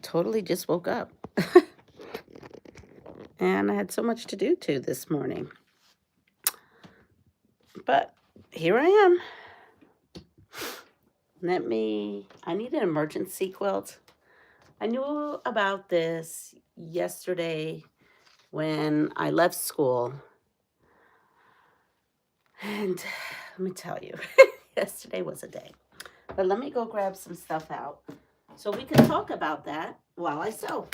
totally just woke up. And I had so much to do too this morning. But here I am. I need an emergency quilt. I knew about this yesterday when I left school. And let me tell you, yesterday was a day. But let me go grab some stuff out so we can talk about that while I sew.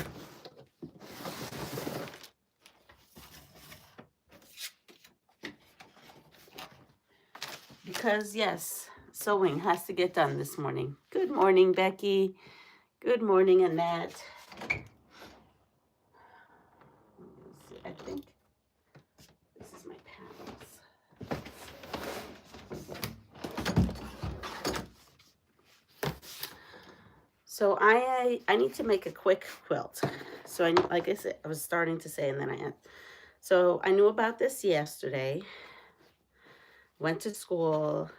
Because, yes, sewing has to get done this morning. Good morning, Becky. Good morning, Annette. I think this is my panels. So I need to make a quick quilt. So like I said, I was starting to say, and then I had. So I knew about this yesterday. Went to school.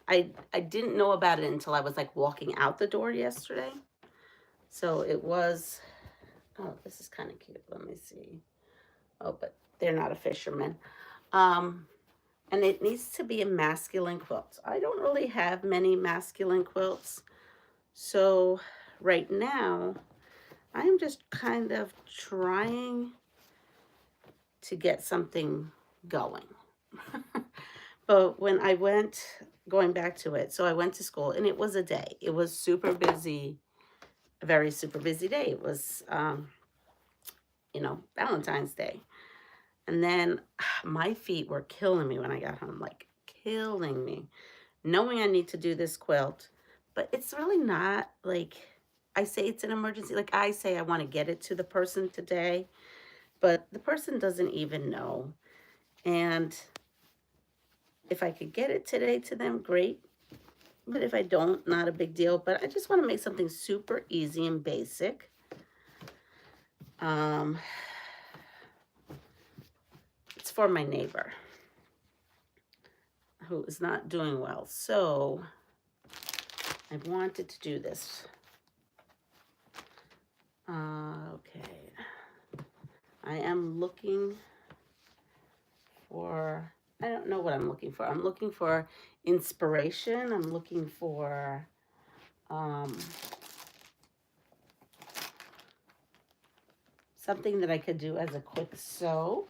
I didn't know about it until I was like walking out the door yesterday. So it was, oh, this is kind of cute. Let me see. Oh, but they're not a fisherman. And it needs to be a masculine quilt. I don't really have many masculine quilts. So right now, I am just kind of trying to get something going. But when I going back to it, so I went to school and it was a day. It was super busy, a very super busy day. It was, Valentine's Day. And then my feet were killing me when I got home, like killing me, knowing I need to do this quilt. But it's really not like, I say it's an emergency. Like I say I want to get it to the person today, but the person doesn't even know. And if I could get it today to them, great. But if I don't, not a big deal. But I just want to make something super easy and basic. It's for my neighbor who is not doing well. So I wanted to do this. Okay. I am looking for, I don't know what I'm looking for. I'm looking for inspiration. I'm looking for something that I could do as a quick sew.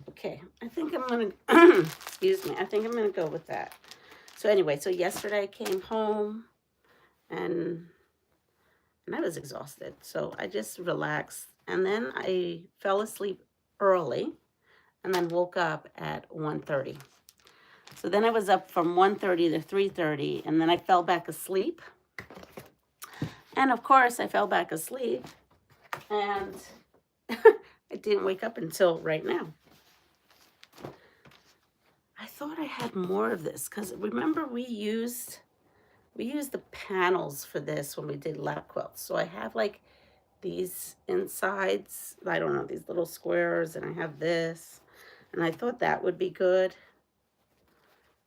Okay, I think I'm gonna, excuse me, I think I'm gonna go with that. So anyway, so yesterday I came home and I was exhausted. So I just relaxed and then I fell asleep early and then woke up at 1:30. So then I was up from 1:30 to 3:30 and then I fell back asleep. And of course I fell back asleep and I didn't wake up until right now. I thought I had more of this because remember we used the panels for this when we did lap quilts. So I have like these insides, I don't know, these little squares, and I have this, and I thought that would be good.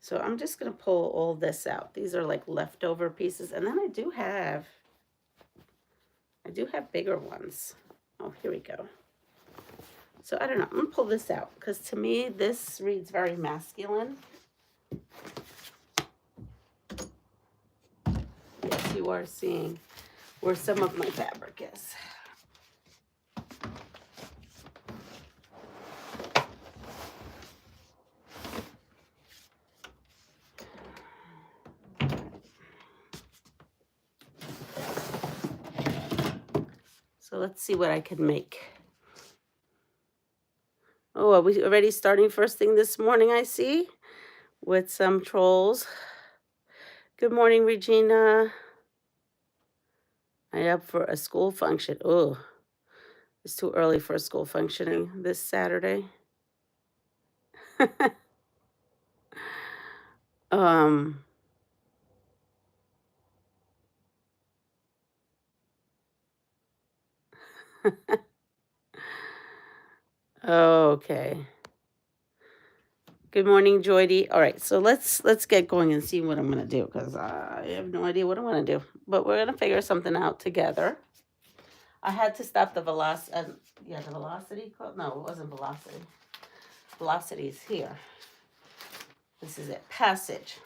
So I'm just gonna pull all this out. These are like leftover pieces, and then I do have bigger ones. Oh, here we go. So I don't know, I'm gonna pull this out because to me this reads very masculine. Yes, you are seeing where some of my fabric is. So let's see what I can make. Oh, are we already starting first thing this morning, I see, with some trolls. Good morning, Regina. I up for a school function. Oh, it's too early for a school functioning this Saturday. Okay. Good morning, Joydy. All right, so let's get going and see what I'm gonna do, because I have no idea what I'm gonna do. But we're gonna figure something out together. I had to stop the velocity. The velocity quilt. No, it wasn't velocity. Velocity is here. This is it. Passage.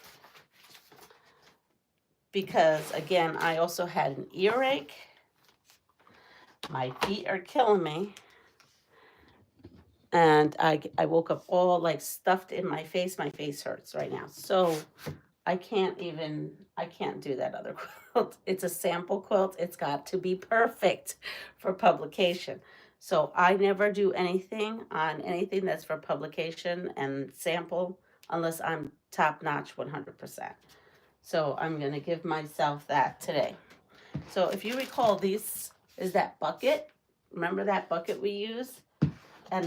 Because again, I also had an earache. My feet are killing me. And I woke up all like stuffed in my face. My face hurts right now. So I can't do that other quilt. It's a sample quilt. It's got to be perfect for publication. So I never do anything on anything that's for publication and sample unless I'm top notch 100%. So I'm going to give myself that today. So if you recall, this is that bucket. Remember that bucket we use? And,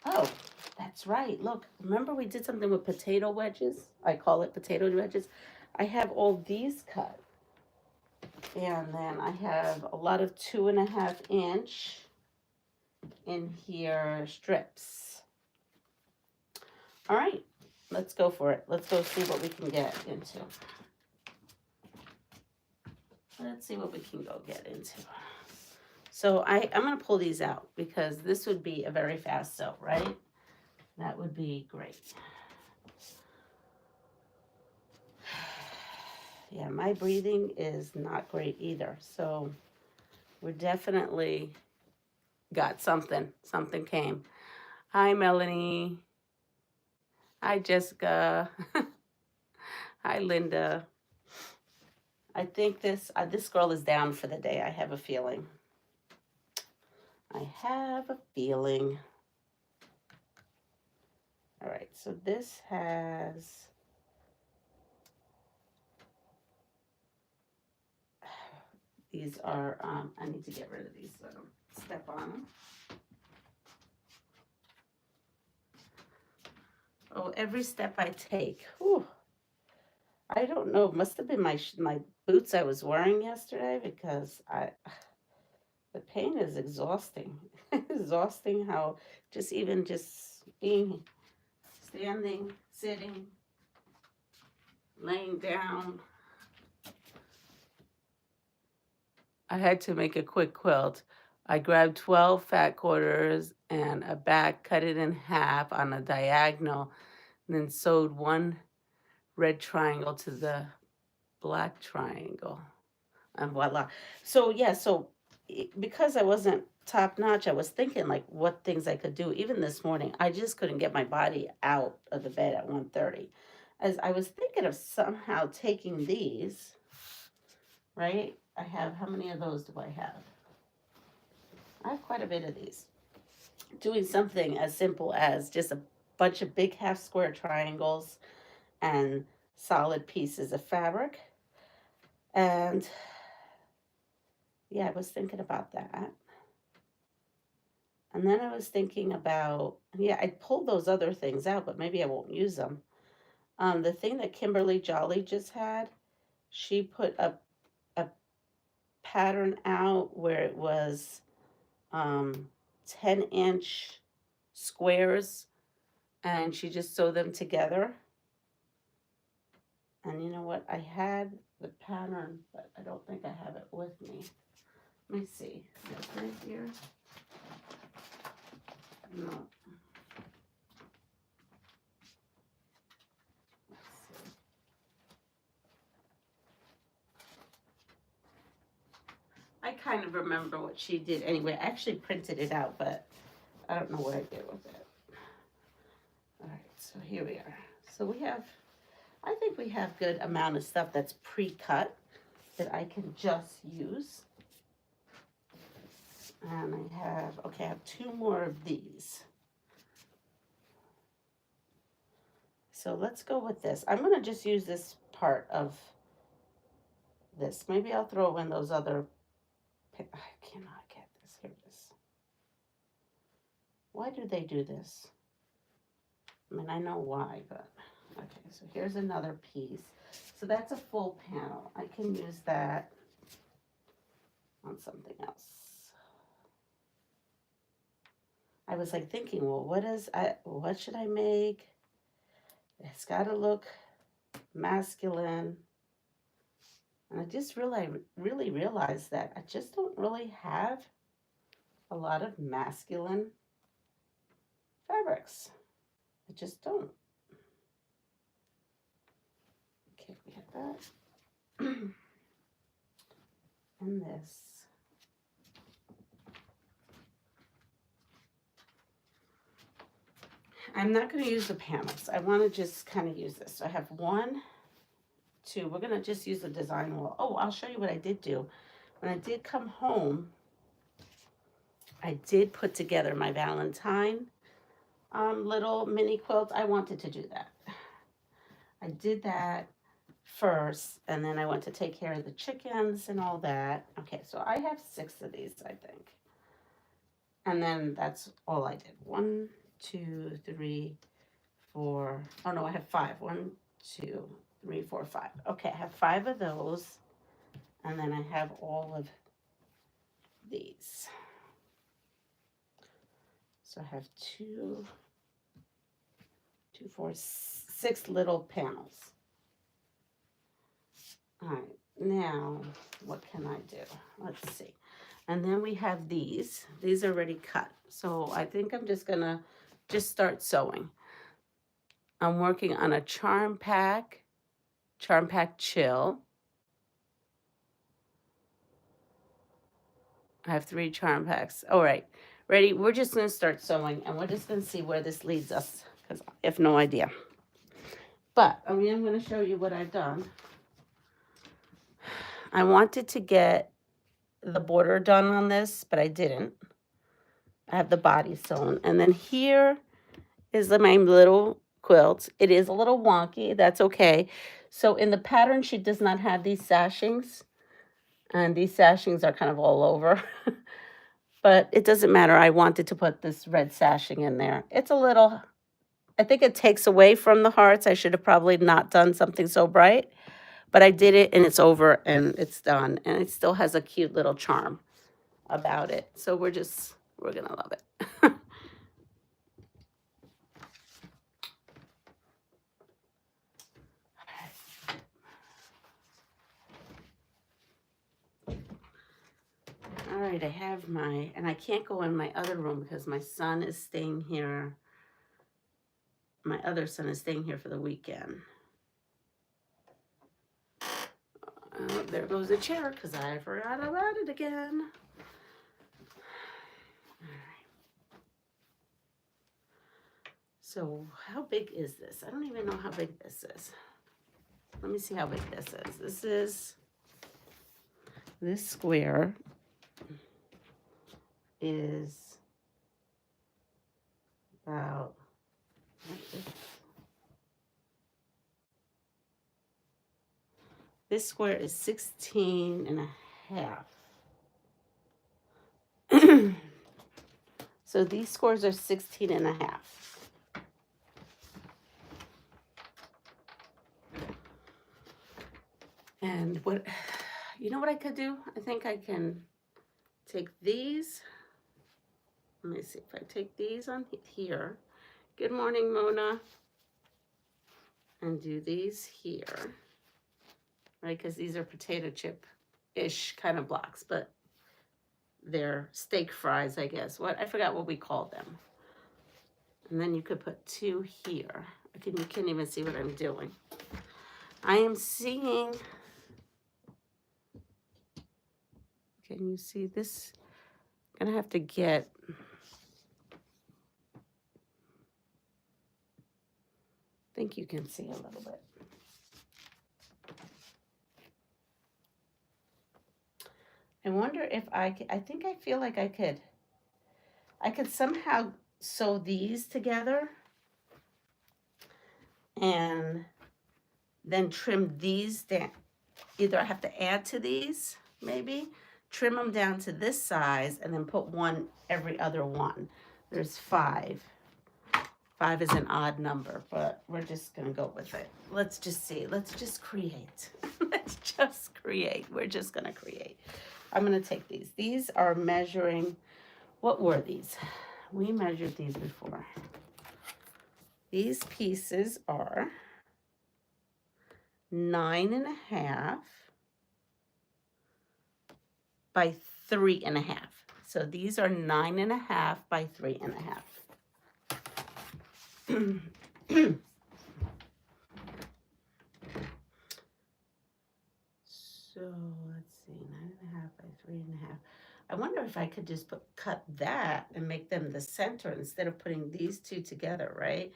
oh, that's right. Look, remember we did something with potato wedges? I call it potato wedges. I have all these cut. And then I have a lot of 2.5 inch in here strips. All right, let's go for it. Let's go see what we can get into. Let's see what we can go get into. So I'm going to pull these out because this would be a very fast sew, right? That would be great. Yeah, my breathing is not great either. So we're definitely got something. Something came. Hi, Melanie. Hi, Jessica. Hi, Linda. I think this girl is down for the day. I have a feeling. I have a feeling. All right, so this has... These are, I need to get rid of these so I don't step on them. Oh, every step I take. Whew. I don't know. It must have been my boots I was wearing yesterday because the pain is exhausting. Exhausting how even just being, standing, sitting, laying down. I had to make a quick quilt. I grabbed 12 fat quarters and a back, cut it in half on a diagonal, and then sewed one red triangle to the black triangle. And voila. So yeah, because I wasn't top notch, I was thinking like what things I could do. Even this morning, I just couldn't get my body out of the bed at 1:30. As I was thinking of somehow taking these, right? I have, how many of those do I have? I have quite a bit of these. Doing something as simple as just a bunch of big half square triangles and solid pieces of fabric. And yeah, I was thinking about that. And then I was thinking about, yeah, I pulled those other things out, but maybe I won't use them. The thing that Kimberly Jolly just had, she put a pattern out where it was 10-inch squares, and she just sewed them together. And you know what? I had the pattern, but I don't think I have it with me. Let me see. Is it right here? No. Let's see. I kind of remember what she did anyway. I actually printed it out, but I don't know what I did with it. All right, so here we are. So we have, I think we have good amount of stuff that's pre-cut that I can just use. And I have 2 more of these. So let's go with this. I'm gonna just use this part of this. Maybe I'll throw in those other, I cannot get this, here it is. Why do they do this? I mean, I know why, but, okay, so here's another piece. So that's a full panel. I can use that on something else. I was like thinking, well, what should I make? It's got to look masculine. And I just really realized that I just don't really have a lot of masculine fabrics. I just don't. Okay, we have that. And this. I'm not going to use the panels. I want to just kind of use this. So I have 1, 2. We're going to just use the design wall. Oh, I'll show you what I did do. When I did come home, I did put together my Valentine little mini quilt. I wanted to do that. I did that first, and then I went to take care of the chickens and all that. Okay, so I have 6 of these, I think. And then that's all I did. 1, 2, 3, 4. Oh no, I have 5. 1, 2, 3, 4, 5. Okay, I have 5 of those. And then I have all of these. So I have 2, 4, 6 little panels. All right, now what can I do? Let's see. And then we have these. These are already cut. So I think I'm just gonna start sewing. I'm working on a Charm Pack Chill. I have 3 Charm Packs. All right, ready? We're just gonna start sewing, and we're just gonna see where this leads us, because I have no idea. But I mean, I'm gonna show you what I've done. I wanted to get the border done on this, but I didn't. I have the body sewn. And then here is my little quilt. It is a little wonky. That's okay. So in the pattern, she does not have these sashings. And these sashings are kind of all over. But it doesn't matter. I wanted to put this red sashing in there. It's a little, I think it takes away from the hearts. I should have probably not done something so bright. But I did it, and it's over, and it's done. And it still has a cute little charm about it. So we're going to love it. All right, I have and I can't go in my other room because my son is staying here. My other son is staying here for the weekend. Oh, there goes the chair because I forgot about it again. All right. So how big is this? I don't even know how big this is. Let me see how big this is. This square is about, this square is 16 and a half. So these squares are 16 and a half. And what, you know what I could do? I think I can take these. Let me see if I take these on here. Good morning, Mona. And do these here. Right, because these are potato chip-ish kind of blocks, but they're steak fries, I guess. I forgot what we call them. And then you could put 2 here. You can't even see what I'm doing. I am seeing, can you see this? I'm gonna have to get, I think you can see a little bit. I wonder if I feel like I could somehow sew these together and then trim these down. Either I have to add to these, maybe, trim them down to this size, and then put 1 every other one. There's 5. 5 is an odd number, but we're just gonna go with it. Let's just see, let's just create. Let's just create, we're just gonna create. I'm gonna take these. These are measuring, what were these? We measured these before. These pieces are 9.5 by 3.5. So these are 9.5 by 3.5. So let's see, 9.5 by 3.5. I wonder if I could just cut that and make them the center instead of putting these two together, right?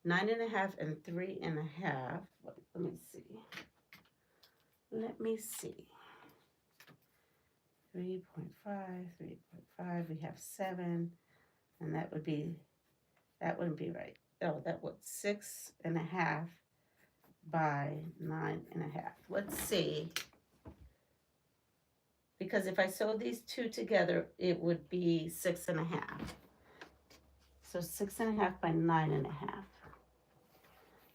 9.5 and 3.5. Let me see. Let me see. 3.5, 3.5. We have 7, and that wouldn't be right. Oh, that was 6.5 by 9.5. Let's see. Because if I sew these two together, it would be 6.5. So 6.5 by 9.5.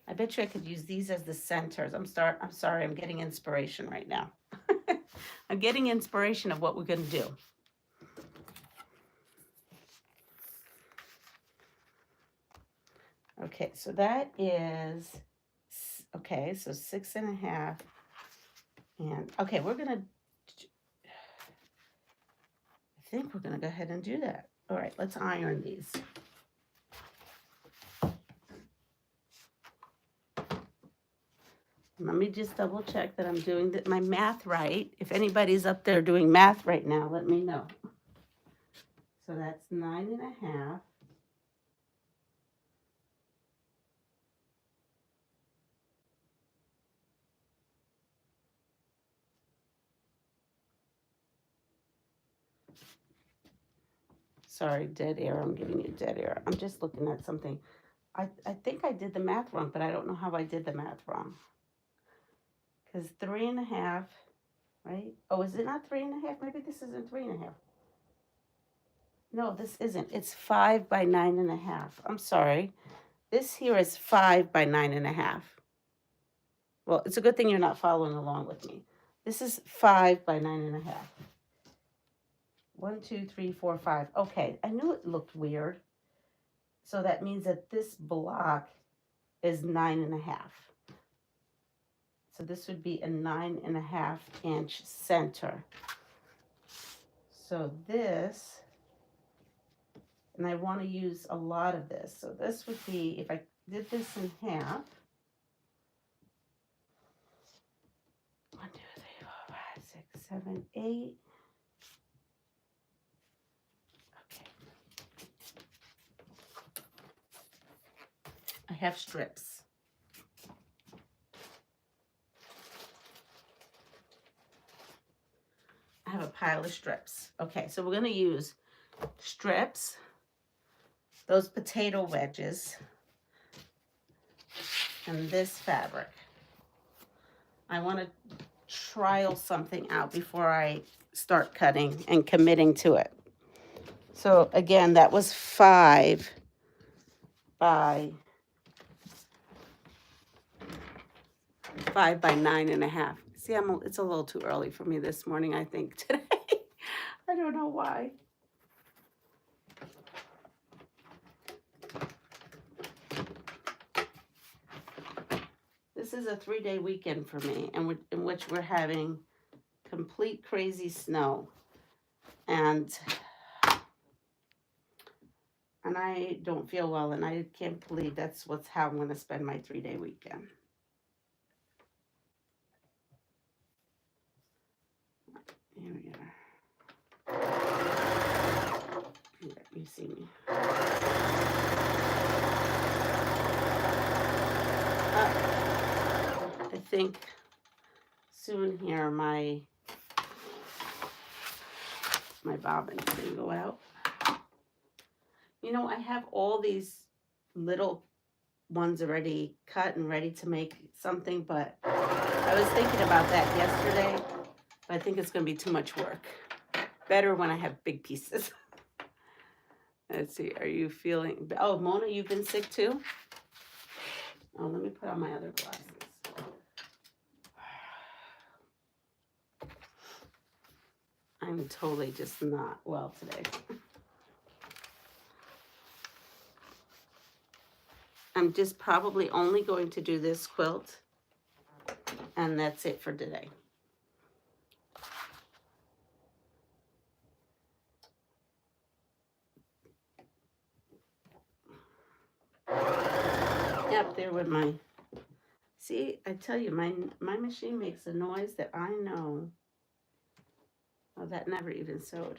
I bet you I could use these as the centers. I'm sorry, I'm getting inspiration right now. I'm getting inspiration of what we're going to do. Okay, so that is, okay, so 6.5. And, okay, I think we're going to go ahead and do that. All right, let's iron these. Let me just double check that I'm doing my math right. If anybody's up there doing math right now, let me know. So that's 9.5. Sorry, dead air. I'm giving you dead air. I'm just looking at something. I think I did the math wrong, but I don't know how I did the math wrong. Because 3.5, right? Oh, is it not 3.5? Maybe this isn't 3.5. No, this isn't. It's 5 by 9.5. I'm sorry. This here is 5 by 9.5. Well, it's a good thing you're not following along with me. This is 5 by 9.5. 1, 2, 3, 4, 5. Okay, I knew it looked weird. So that means that this block is 9.5. So this would be a 9.5 inch center. So this, and I want to use a lot of this. So this would be, if I did this in half, 1, 2, 3, 4, 5, 6, 7, 8. Okay. I have strips. I have a pile of strips. Okay, so we're going to use strips, those potato wedges, and this fabric. I want to trial something out before I start cutting and committing to it. So again, that was 5 by 9.5. See, it's a little too early for me this morning, I think, today. I don't know why. This is a 3-day weekend for me, in which we're having complete crazy snow. And I don't feel well, and I can't believe that's how I'm going to spend my 3-day weekend. Here we are. Yeah, you see me. I think soon here my bobbin's going to go out. You know, I have all these little ones already cut and ready to make something, but I was thinking about that yesterday. But I think it's going to be too much work. Better when I have big pieces. Let's see, are you feeling... Oh, Mona, you've been sick too? Oh, let me put on my other glasses. I'm totally just not well today. I'm just probably only going to do this quilt, and that's it for today. Yep, there with my, see, I tell you, my machine makes a noise that I know. Oh, that never even sewed.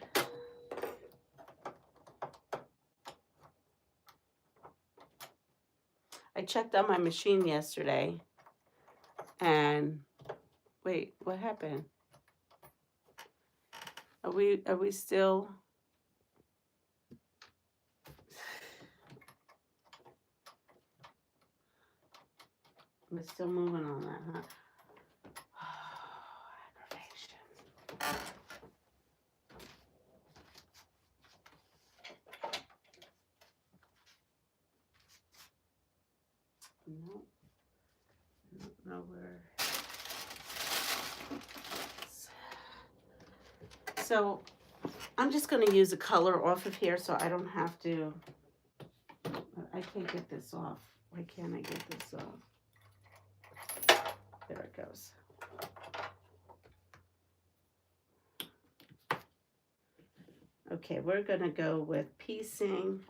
I checked on my machine yesterday, and wait, what happened? Are we still? We're still moving on that, huh? Oh, aggravation. No, nowhere. So I'm just going to use a color off of here so I don't have to. I can't get this off. Why can't I get this off? There it goes. Okay, we're going to go with piecing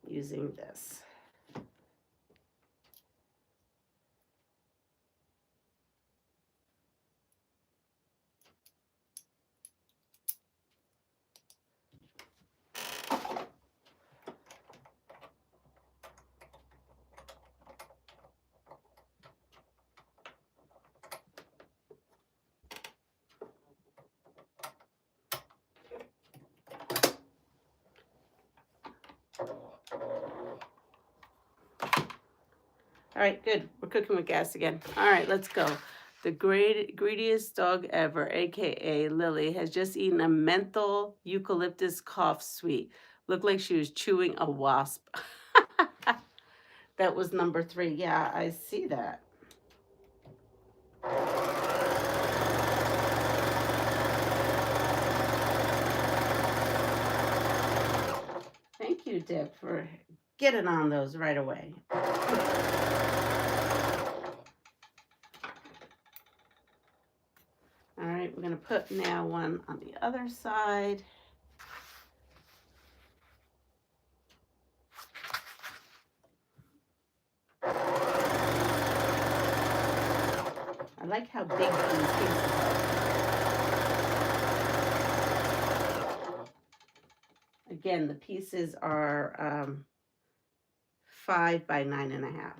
using this. All right, good. We're cooking with gas again. All right, let's go. The greediest dog ever, aka Lily, has just eaten a menthol eucalyptus cough sweet. Looked like she was chewing a wasp. That was number 3. Yeah, I see that. Thank you, Dick, for getting on those right away. All right, we're going to put now one on the other side. I like how big these pieces are. Again, the pieces are 5 by 9.5.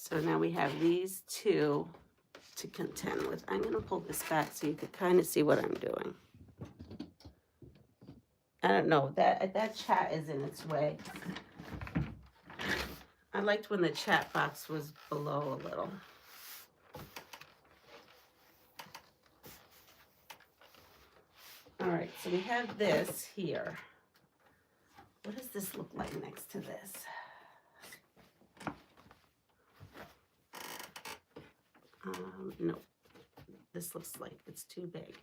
So now we have these 2 to contend with. I'm going to pull this back so you can kind of see what I'm doing. I don't know, that chat is in its way. I liked when the chat box was below a little. All right, so we have this here. What does this look like next to this? No, this looks like it's too big.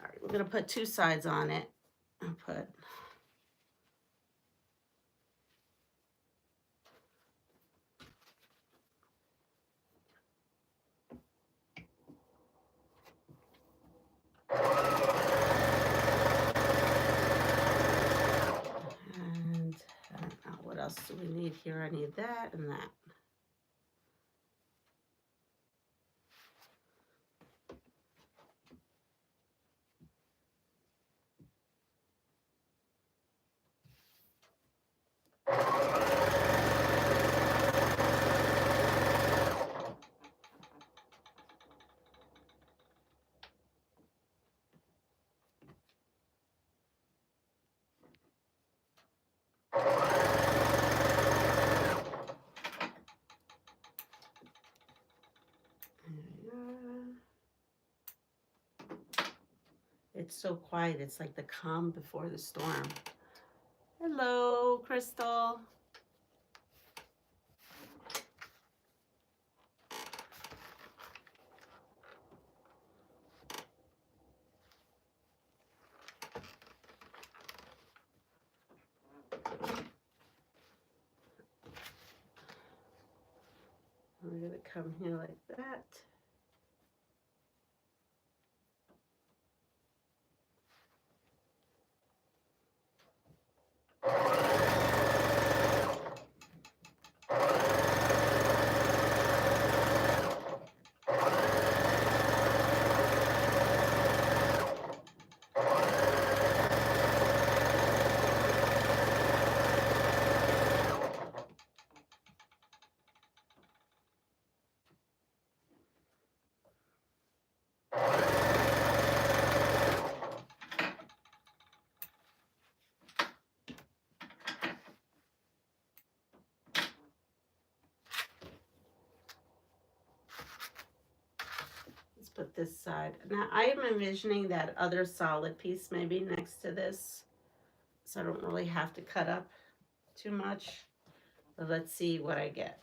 All right, we're gonna put 2 sides on it. I'll put and I don't know what else do we need here. I need that and that. It's so quiet. It's like the calm before the storm. Hello, Crystal. come here like that. Put this side. Now I am envisioning that other solid piece maybe next to this, so I don't really have to cut up too much, but let's see what I get.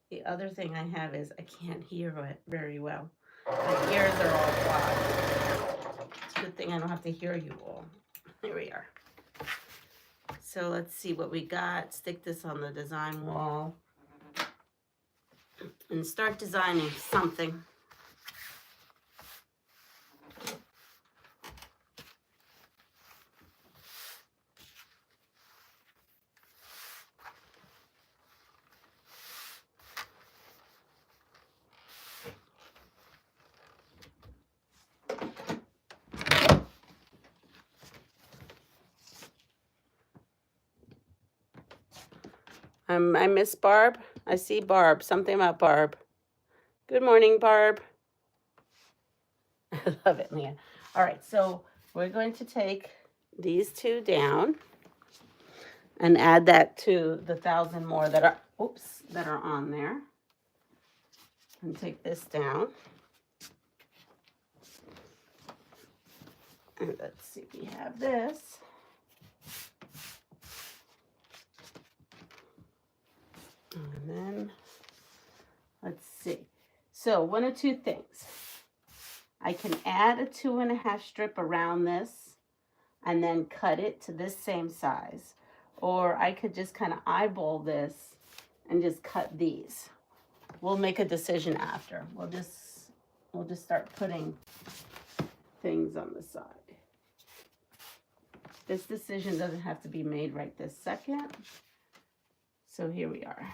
The other thing I have is I can't hear it very well. My ears are all blocked. It's a good thing I don't have to hear you all. Here we are. So let's see what we got. Stick this on the design wall and start designing something. I miss Barb. I see Barb. Something about Barb. Good morning, Barb. I love it, Leah. All right, so we're going to take these two down and add that to the 1,000 more that are, that are on there. And take this down. And let's see, we have this. And then, let's see. So, one of two things. I can add a 2.5 strip around this and then cut it to this same size. Or I could just kind of eyeball this and just cut these. We'll make a decision after. We'll just start putting things on the side. This decision doesn't have to be made right this second. So here we are.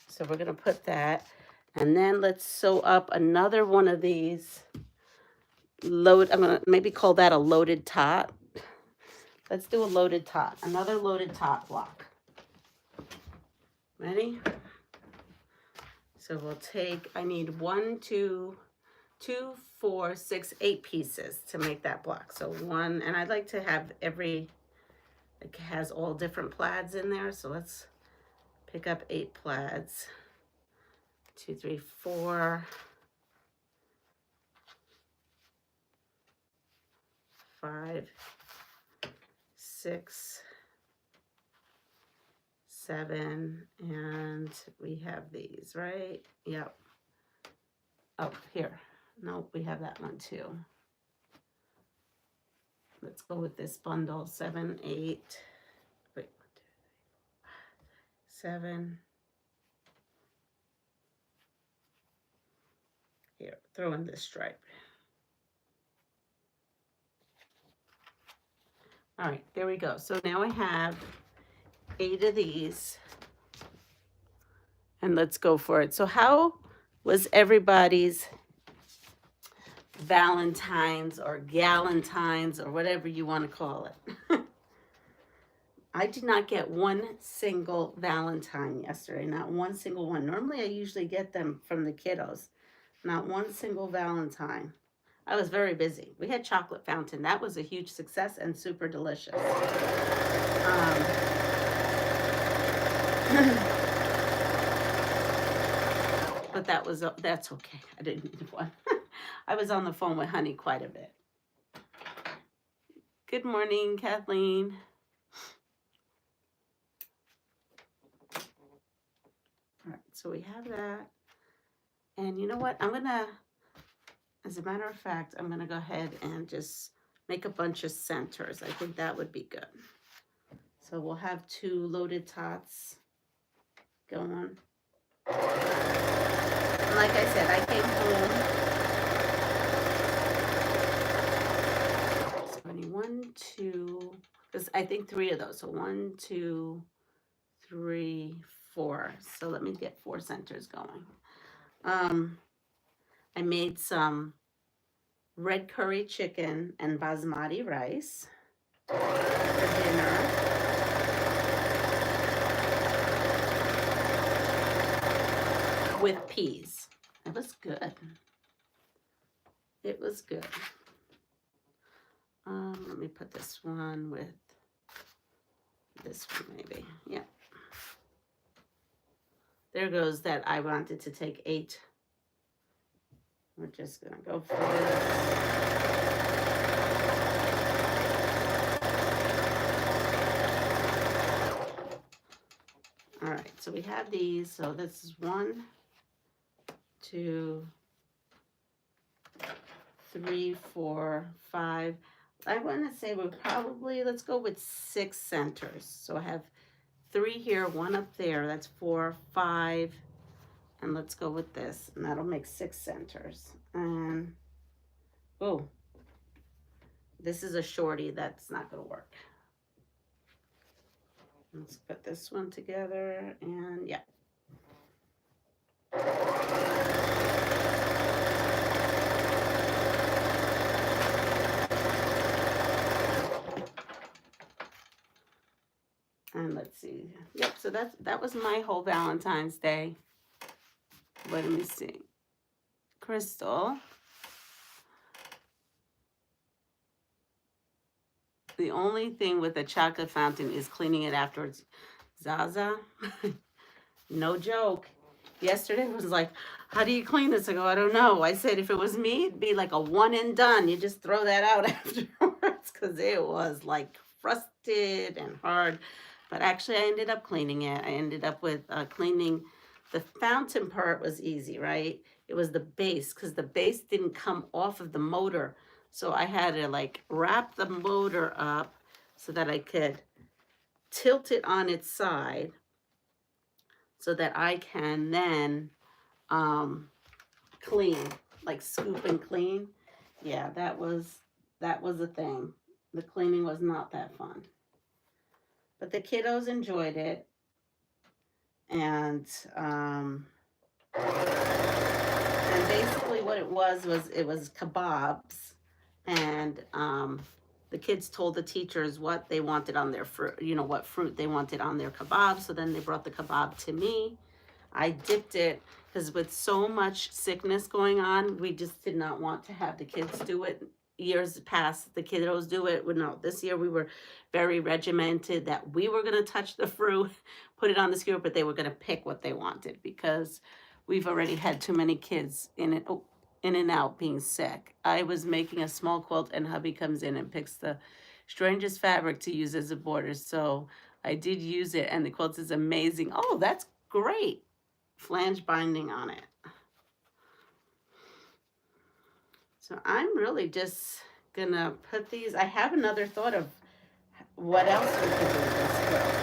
So we're going to put that, and then let's sew up another one of these. I'm going to maybe call that a loaded tot. Let's do a loaded tot, another loaded tot block. Ready? So we'll take, I need 1, 2, 4, 6, 8 pieces to make that block. So one, and I'd like to have every, it has all different plaids in there. So let's pick up 8 plaids. 2, 3, 4, 5, 6, 7, and we have these, right? Yep. Oh, here. No, we have that one too. Let's go with this bundle. 7, 8. Wait, 7. Here, throw in this stripe. All right, there we go. So now I have 8 of these. And let's go for it. So how was everybody's Valentine's or Galentine's or whatever you want to call it? I did not get one single Valentine yesterday, not one single one. Normally I usually get them from the kiddos. Not one single Valentine. I was very busy. We had chocolate fountain. That was a huge success and super delicious. But that's okay. I didn't need one. I was on the phone with Honey quite a bit. Good morning, Kathleen. All right, so we have that. And you know what? As a matter of fact, I'm gonna go ahead and just make a bunch of centers. I think that would be good. So we'll have 2 loaded tots going. And like I said, I came home. So I need 1, 2, because I think 3 of those. So 1, 2, 3, 4. So let me get 4 centers going. I made some red curry chicken and basmati rice for dinner. With peas. It was good. It was good. Let me put this one with this one maybe. Yeah. There goes that I wanted to take 8. We're just gonna go for this. All right, so we have these. So this is 1, 2, 3, 4, 5. I want to say we're probably, let's go with 6 centers. So I have 3 here, 1 up there. That's 4, 5. And let's go with this. And that'll make 6 centers. And, oh, this is a shorty. That's not going to work. Let's put this one together. And, yeah. And let's see. Yep, so that was my whole Valentine's Day. Let me see. Crystal. The only thing with a chocolate fountain is cleaning it afterwards. Zaza, no joke. Yesterday was like, how do you clean this? I go, I don't know. I said, if it was me, it'd be like a 1 and done. You just throw that out afterwards because it was like crusted and hard. But actually, I ended up cleaning it. I ended up with cleaning. The fountain part was easy, right? It was the base because the base didn't come off of the motor. So I had to like wrap the motor up so that I could tilt it on its side so that I can then clean, like scoop and clean. Yeah, that was a thing. The cleaning was not that fun. But the kiddos enjoyed it. And basically what it was kebabs. And the kids told the teachers what they wanted on their fruit, what fruit they wanted on their kebab. So then they brought the kebab to me. I dipped it because with so much sickness going on, we just did not want to have the kids do it. Years past, the kiddos do it. No, this year we were very regimented that we were going to touch the fruit, put it on the skewer, but they were going to pick what they wanted because we've already had too many kids in and out being sick. I was making a small quilt and hubby comes in and picks the strangest fabric to use as a border. So I did use it and the quilt is amazing. Oh, that's great. Flange binding on it. So I'm really just gonna put these. I have another thought of what else we could do with this quilt.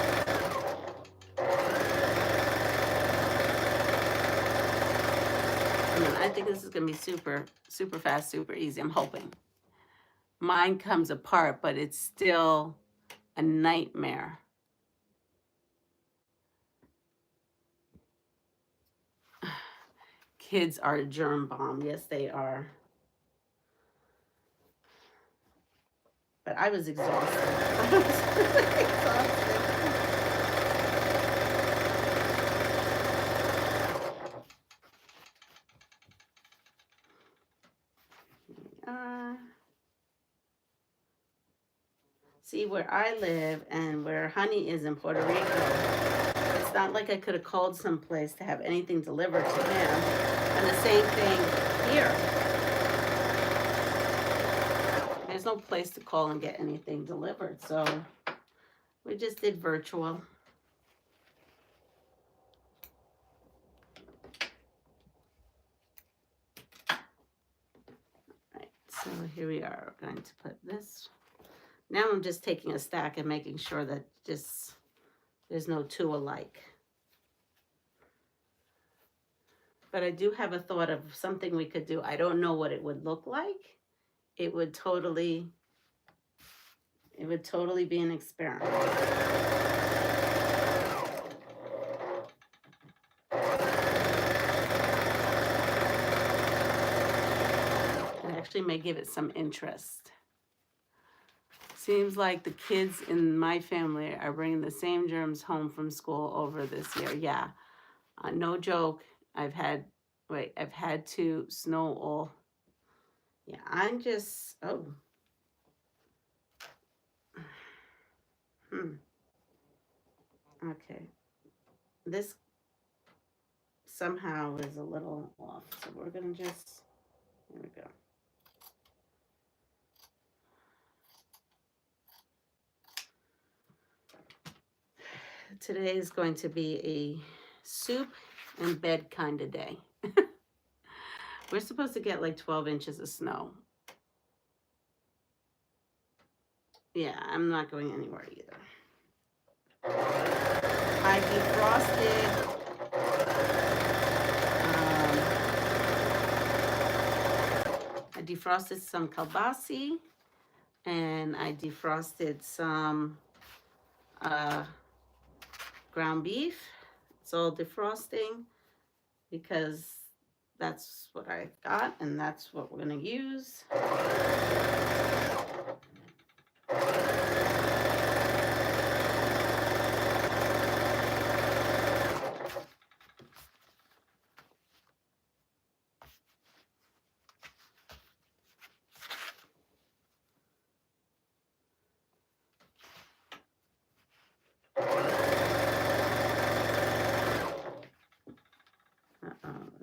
I think this is gonna be super, super fast, super easy. I'm hoping. Mine comes apart, but it's still a nightmare. Kids are a germ bomb. Yes, they are. But I was exhausted. I was really exhausted. See, where I live and where Honey is in Puerto Rico, it's not like I could have called someplace to have anything delivered to him. And the same thing here. There's no place to call and get anything delivered. So we just did virtual. Right, so here we are. We're going to put this. Now I'm just taking a stack and making sure that just there's no two alike. But I do have a thought of something we could do. I don't know what it would look like. It would totally be an experiment. It actually may give it some interest. Seems like the kids in my family are bringing the same germs home from school over this year. Yeah, no joke. I've had to snow all. Yeah, I'm just, oh. Okay. This somehow is a little off. So we're going to just, here we go. Today is going to be a soup and bed kind of day. We're supposed to get like 12 inches of snow. Yeah, I'm not going anywhere either. I defrosted some kielbasa, and I defrosted some ground beef. It's all defrosting because that's what I got and that's what we're gonna use.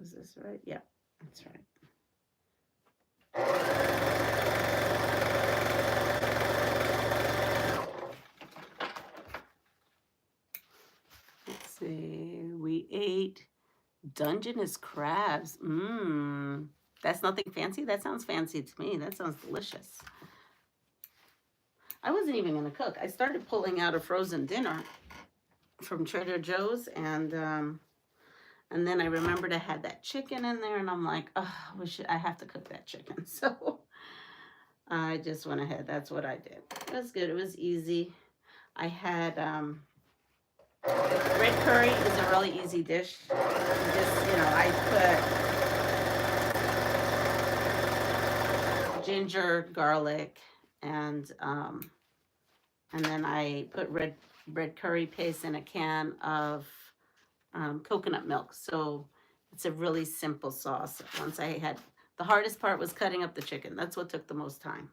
Is this right? Yeah, that's right. Let's see. We ate Dungeness crabs. That's nothing fancy? That sounds fancy to me. That sounds delicious. I wasn't even going to cook. I started pulling out a frozen dinner from Trader Joe's, and then I remembered I had that chicken in there, and I'm like, oh, I have to cook that chicken. So I just went ahead. That's what I did. It was good. It was easy. I had red curry is a really easy dish. Just, I put ginger, garlic, and then I put red curry paste in a can of coconut milk. So it's a really simple sauce. The hardest part was cutting up the chicken. That's what took the most time.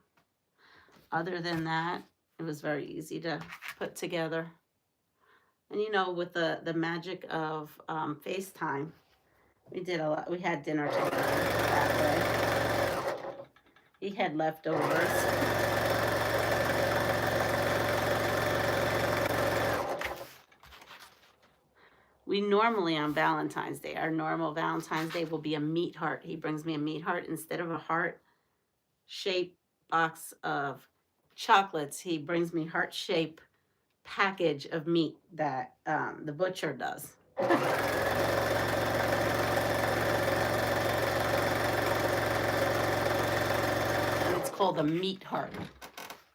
Other than that, it was very easy to put together. And with the magic of FaceTime, we did a lot. We had dinner together that way. He had leftovers. We normally on Valentine's Day, our normal Valentine's Day will be a meat heart. He brings me a meat heart instead of a heart-shaped box of chocolates. He brings me heart-shaped package of meat that the butcher does. And it's called a meat heart.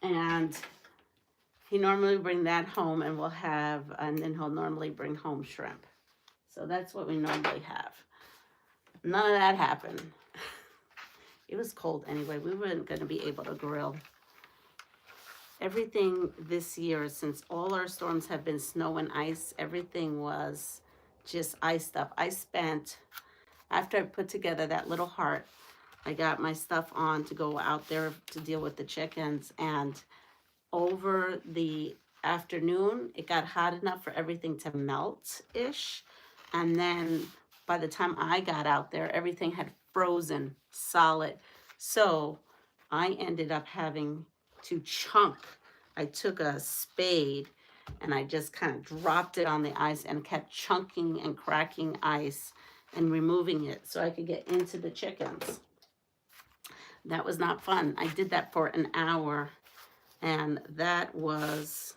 And he normally bring that home and then he'll normally bring home shrimp. So that's what we normally have. None of that happened. It was cold anyway. We weren't going to be able to grill. Everything this year, since all our storms have been snow and ice, everything was just iced up. After I put together that little heart, I got my stuff on to go out there to deal with the chickens, and over the afternoon, it got hot enough for everything to melt-ish. And then by the time I got out there, everything had frozen solid. So I ended up having to chunk. I took a spade and I just kind of dropped it on the ice and kept chunking and cracking ice and removing it so I could get into the chickens. That was not fun. I did that for an hour, and that was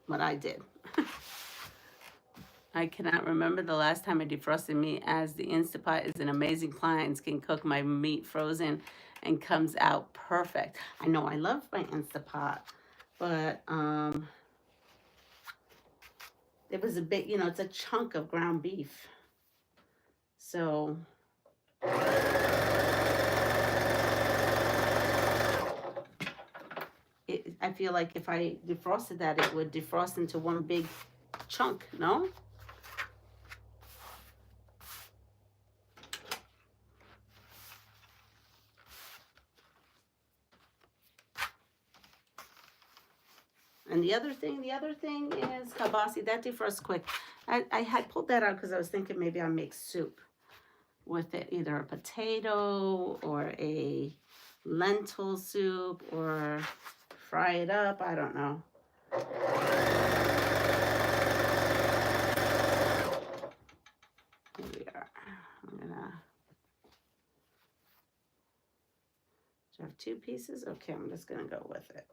what I did. I cannot remember the last time I defrosted meat, as the Instapot is an amazing appliance, can cook my meat frozen and comes out perfect. I know I love my Instapot, but it was a bit, you know, it's a chunk of ground beef. So I feel like if I defrosted that, it would defrost into one big chunk, no? And the other thing is kabasi, that defrosts quick. I had pulled that out because I was thinking maybe I'll make soup with it, either a potato or a lentil soup, or fry it up, I don't know. Here we are. I'm gonna, do I have 2 pieces? Okay, I'm just gonna go with it.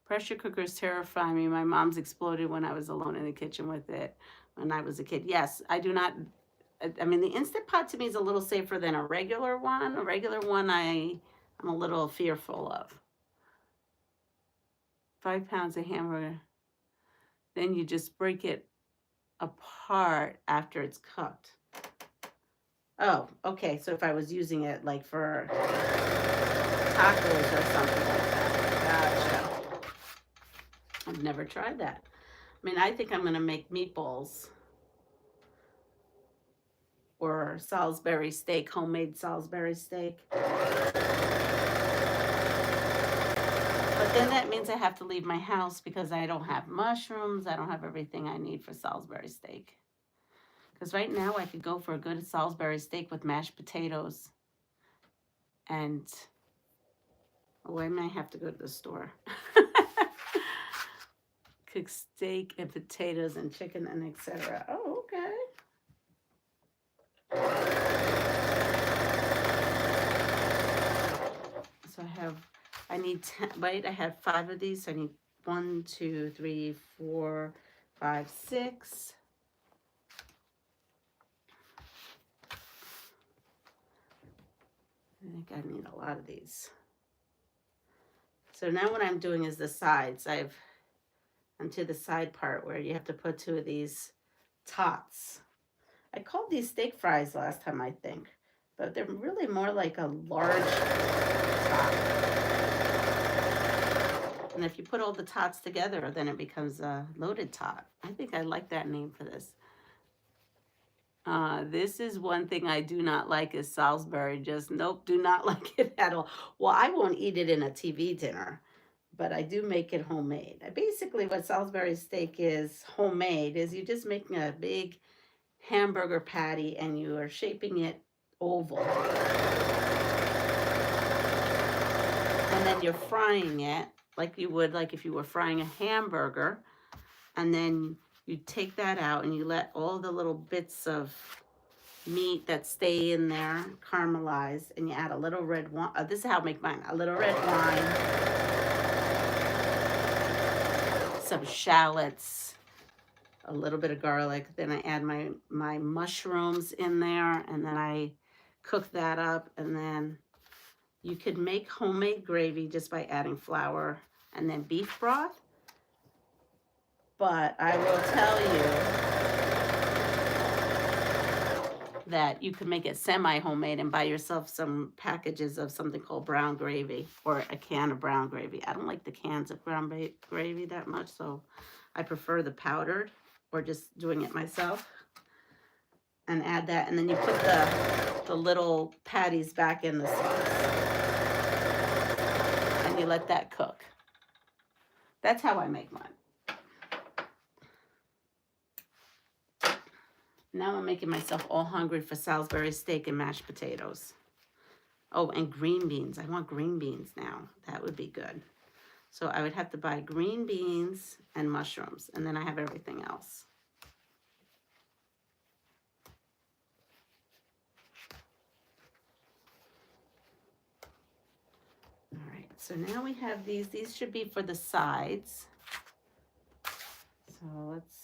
Pressure cookers terrify me. My mom's exploded when I was alone in the kitchen with it when I was a kid. Yes, I do not, I mean, the Instant Pot to me is a little safer than a regular one. A regular one I'm a little fearful of. 5 pounds of hamburger. Then you just break it apart after it's cooked. Oh, okay. So if I was using it like for tacos or something like that. Gotcha. I've never tried that. I mean, I think I'm going to make meatballs or Salisbury steak, homemade Salisbury steak. But then that means I have to leave my house because I don't have mushrooms. I don't have everything I need for Salisbury steak. Because right now I could go for a good Salisbury steak with mashed potatoes. And, oh, I might have to go to the store. Cook steak and potatoes and chicken and etc. Oh, okay. So I need 10, right? I had 5 of these, so I need 1, 2, 3, 4, 5, 6. I think I need a lot of these. So now what I'm doing is the sides. I'm to the side part where you have to put 2 of these tots. I called these steak fries last time, I think, but they're really more like a large tot. And if you put all the tots together, then it becomes a loaded tot. I think I like that name for this. This is one thing I do not like is Salisbury. Just nope, do not like it at all. Well, I won't eat it in a TV dinner, but I do make it homemade. Basically, what Salisbury steak is homemade is you're just making a big hamburger patty and you are shaping it oval. And then you're frying it like you would like if you were frying a hamburger. And then you take that out and you let all the little bits of meat that stay in there caramelize, and you add a little red wine. This is how I make mine. A little red wine, some shallots, a little bit of garlic. Then I add my mushrooms in there, and then I cook that up. And then you could make homemade gravy just by adding flour and then beef broth. But I will tell you that you can make it semi-homemade and buy yourself some packages of something called brown gravy, or a can of brown gravy. I don't like the cans of brown gravy that much, so I prefer the powdered or just doing it myself. and add that, and then you put the little patties back in the sauce, and you let that cook. That's how I make mine. Now I'm making myself all hungry for Salisbury steak and mashed potatoes. Oh, and green beans. I want green beans now. That would be good. So I would have to buy green beans and mushrooms, and then I have everything else. All right, so now we have these. These should be for the sides. So let's...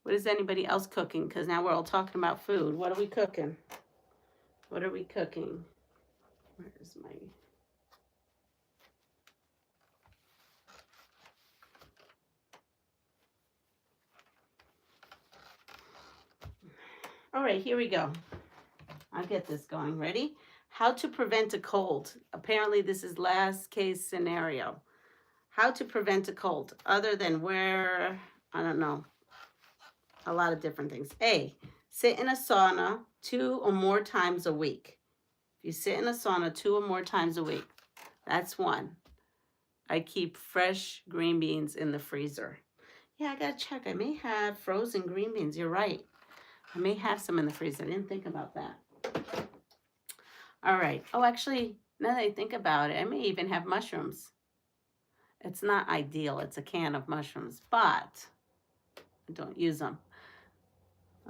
What is anybody else cooking? Because now we're all talking about food. What are we cooking? What are we cooking? Where is my... All right, here we go. I'll get this going. Ready? How to prevent a cold. Apparently this is last case scenario. How to prevent a cold other than wear, I don't know, a lot of different things. A, sit in a sauna 2 or more times a week. If you sit in a sauna 2 or more times a week, that's one. I keep fresh green beans in the freezer. Yeah, I gotta check. I may have frozen green beans. You're right. I may have some in the freezer. I didn't think about that. All right. Oh, actually, now that I think about it, I may even have mushrooms. It's not ideal. It's a can of mushrooms, but I don't use them.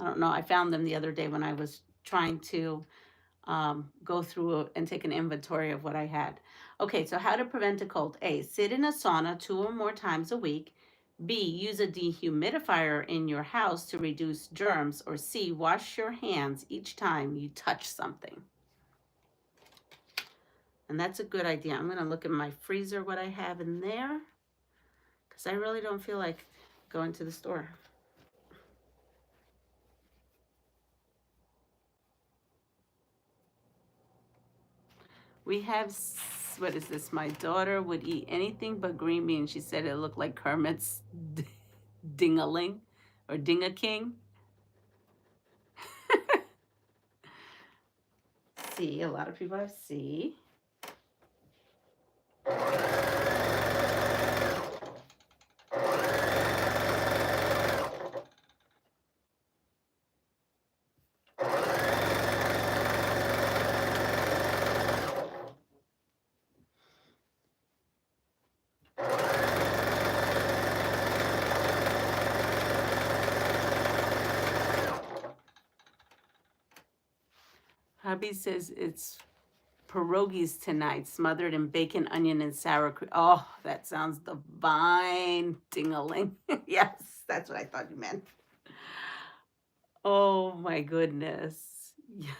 I don't know. I found them the other day when I was trying to go through and take an inventory of what I had. Okay, so how to prevent a cold. A, sit in a sauna 2 or more times a week. B, use a dehumidifier in your house to reduce germs. Or C, wash your hands each time you touch something. And that's a good idea. I'm going to look in my freezer what I have in there, because I really don't feel like going to the store. We have, what is this? My daughter would eat anything but green beans. She said it looked like Kermit's Ding-a-ling or Ding-a-king. C, a lot of people have C. Hubby says it's pierogies tonight, smothered in bacon, onion, and sour cream. Oh, that sounds divine. Ding-a-ling. Yes, that's what I thought you meant. Oh my goodness. Yeah,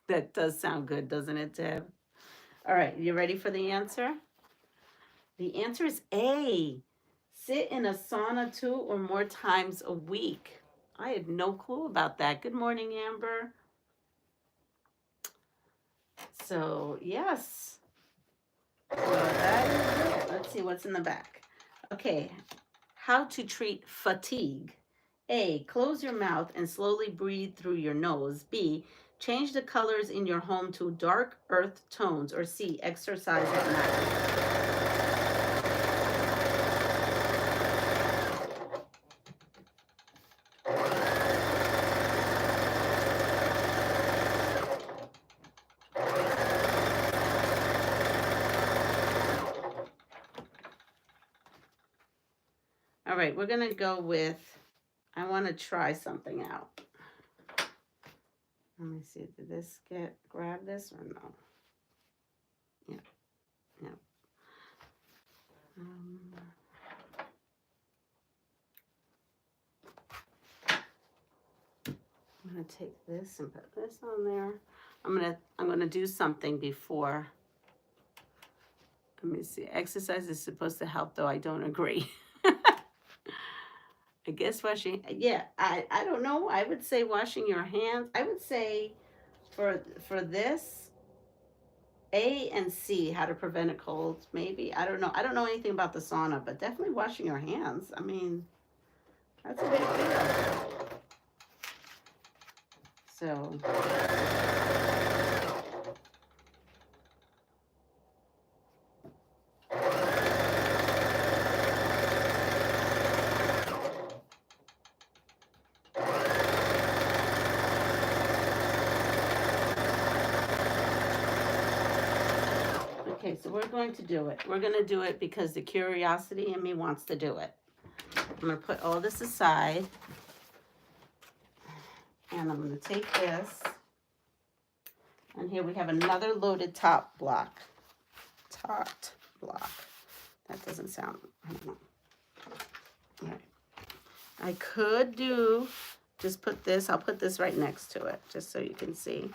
that does sound good, doesn't it, Deb? All right, you ready for the answer? The answer is A. Sit in a sauna 2 or more times a week. I had no clue about that. Good morning, Amber. So, yes. So that is it. Let's see what's in the back. Okay, how to treat fatigue. A, close your mouth and slowly breathe through your nose. B, change the colors in your home to dark earth tones. Or C, exercise at night. All right, we're gonna go with, I wanna try something out. Let me see, did this grab this or no? Yeah, yeah. I'm gonna take this and put this on there. I'm gonna do something before Let me see. Exercise is supposed to help, though I don't agree. I guess washing, yeah, I don't know. I would say washing your hands. I would say for this, A and C, how to prevent a cold, maybe. I don't know. I don't know anything about the sauna, but definitely washing your hands. I mean, that's a big deal. So, okay, so we're going to do it. We're going to do it because the curiosity in me wants to do it. I'm going to put all this aside. And I'm going to take this. And here we have another loaded top block. Tot block. That doesn't sound, I don't know. All right. I could do, just put this, I'll put this right next to it, just so you can see.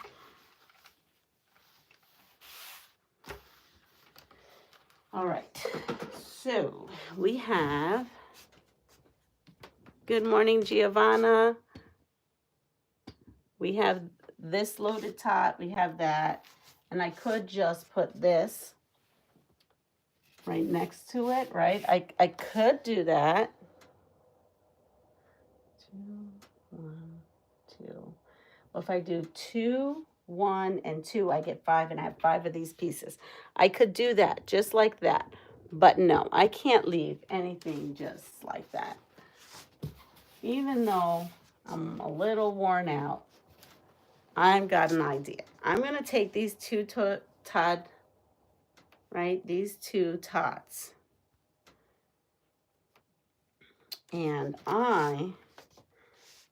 All right, so we have, good morning, Giovanna. We have this loaded tot, we have that, and I could just put this right next to it, right? I could do that. 2, 1, 2. Well, if I do 2, 1, and 2, I get 5, and I have 5 of these pieces. I could do that just like that, but no, I can't leave anything just like that. Even though I'm a little worn out, I've got an idea. I'm going to take these two these two tots, and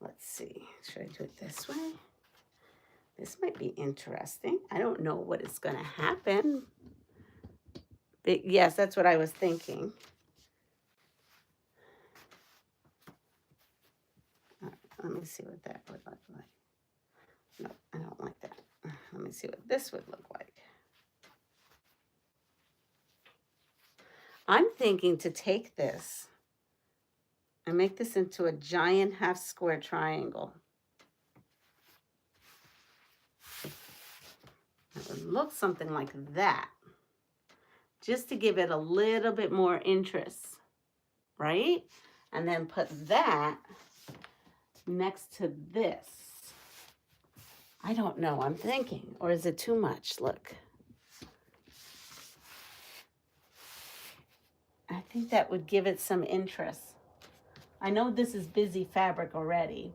let's see, should I do it this way? This might be interesting. I don't know what is going to happen. But yes, that's what I was thinking. All right, let me see what that would look like. No, I don't like that. Let me see what this would look like. I'm thinking to take this and make this into a giant half square triangle. It would look something like that, just to give it a little bit more interest, right? And then put that next to this. I don't know, I'm thinking, or is it too much? Look. I think that would give it some interest. I know this is busy fabric already.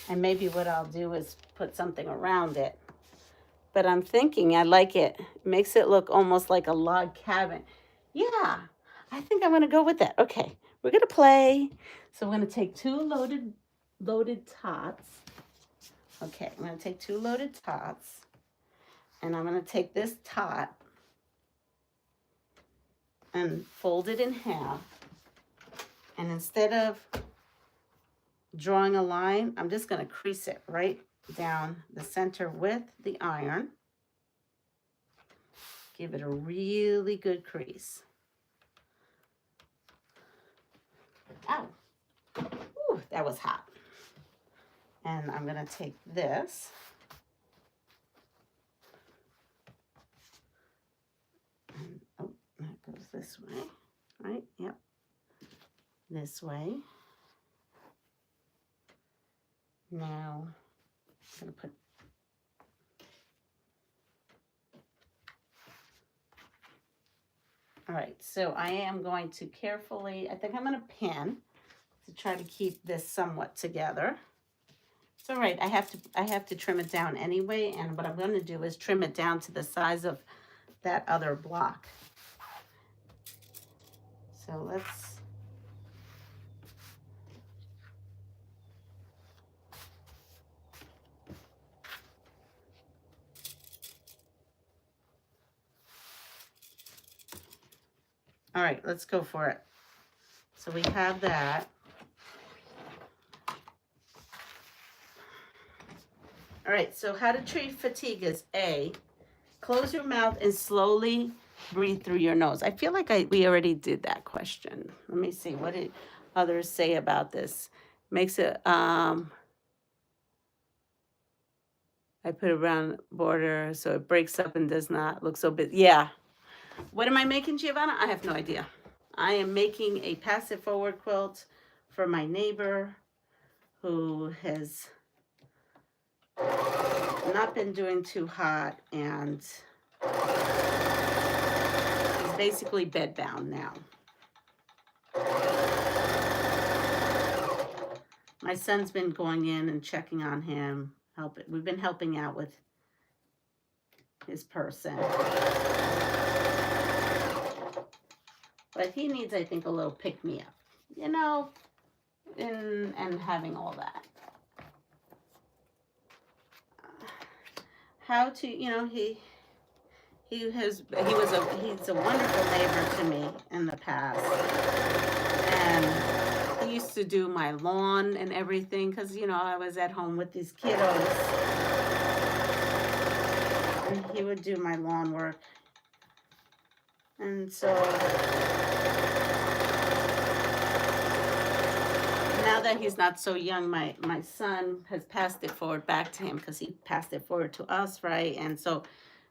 And maybe what I'll do is put something around it. But I'm thinking I like it. It makes it look almost like a log cabin. Yeah, I think I'm going to go with that. Okay, we're going to play. So we're going to take 2 loaded tots. Okay, I'm going to take 2 loaded tots. And I'm going to take this tot and fold it in half. And instead of drawing a line, I'm just going to crease it right down the center with the iron. Give it a really good crease. Ow. Ooh, that was hot. And I'm going to take this. And, oh, that goes this way, right? Yep. This way. Now, I'm going to put all right, so I am going to carefully, I think I'm going to pin to try to keep this somewhat together. It's all right, I have to trim it down anyway, and what I'm going to do is trim it down to the size of that other block. So let's, all right, let's go for it. So we have that. All right, so how to treat fatigue is A, Close your mouth and slowly breathe through your nose. I feel like we already did that question. Let me see. What did others say about this? Makes it, I put a round border so it breaks up and does not look so big. Yeah. What am I making, Giovanna? I have no idea. I am making a pass it forward quilt for my neighbor who has not been doing too hot and is basically bedbound now. My son's been going in and checking on him. We've been helping out with his person. But he needs, I think, a little pick-me-up, you know, and having all that. How to, you know, he's a wonderful neighbor to me in the past. And he used to do my lawn and everything because, you know, I was at home with these kiddos. And he would do my lawn work. And so now that he's not so young, my son has passed it forward back to him because he passed it forward to us, right? And so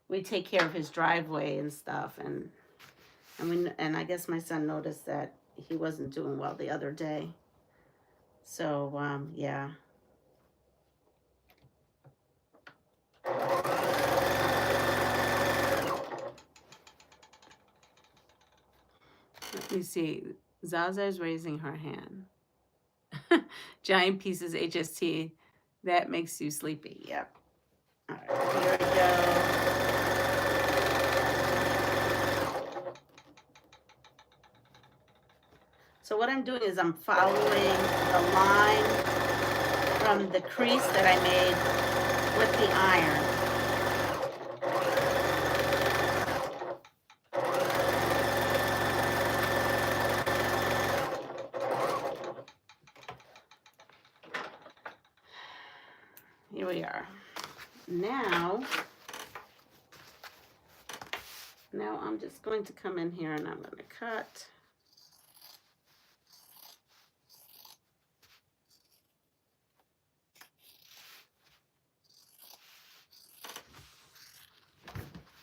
we take care of his driveway and stuff. And I guess my son noticed that he wasn't doing well the other day. So, yeah. Let me see. Zaza is raising her hand. Giant pieces HST. That makes you sleepy. Yep. All right, here we go. So what I'm doing is I'm following the line from the crease that I made with the iron. Here we are. Now I'm just going to come in here and I'm going to cut.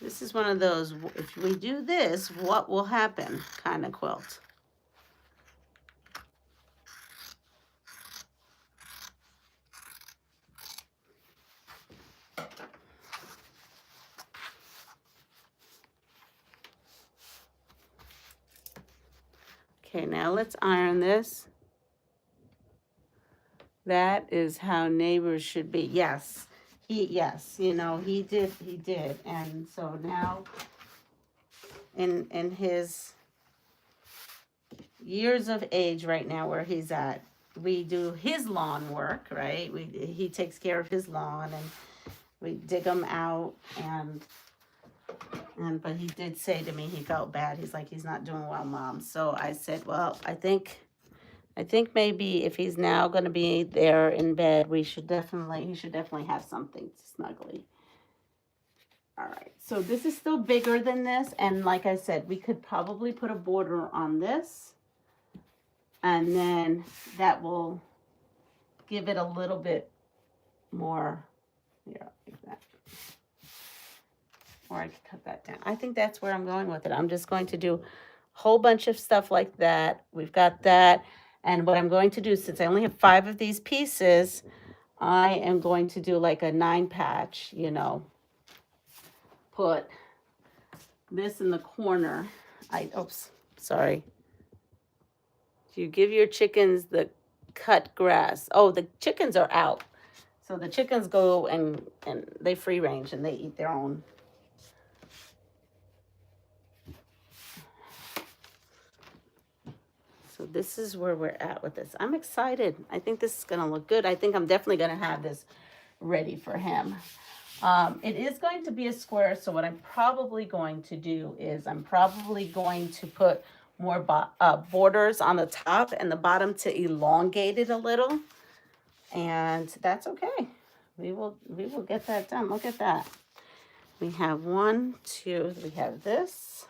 This is one of those, if we do this, what will happen kind of quilt. Okay, now let's iron this. That is how neighbors should be. Yes. Yes, you know, he did. And so now in his years of age right now where he's at, we do his lawn work, right? He takes care of his lawn and we dig him out but he did say to me he felt bad. He's like, he's not doing well, Mom. So I said, well, I think maybe if he's now going to be there in bed, he should definitely have something snuggly. All right, so this is still bigger than this, and like I said, we could probably put a border on this, and then that will give it a little bit more, yeah, like that. Or I could cut that down. I think that's where I'm going with it. I'm just going to do a whole bunch of stuff like that. We've got that. And what I'm going to do, since I only have 5 of these pieces, I am going to do like a 9 patch, you know. Put this in the corner. Oops, sorry. You give your chickens the cut grass. Oh, the chickens are out. So the chickens go and they free range and they eat their own. So this is where we're at with this. I'm excited. I think this is going to look good. I think I'm definitely going to have this ready for him. It is going to be a square, so what I'm probably going to do is I'm probably going to put more borders on the top and the bottom to elongate it a little. And that's okay. We will get that done. Look at that. We have 1, 2, we have this.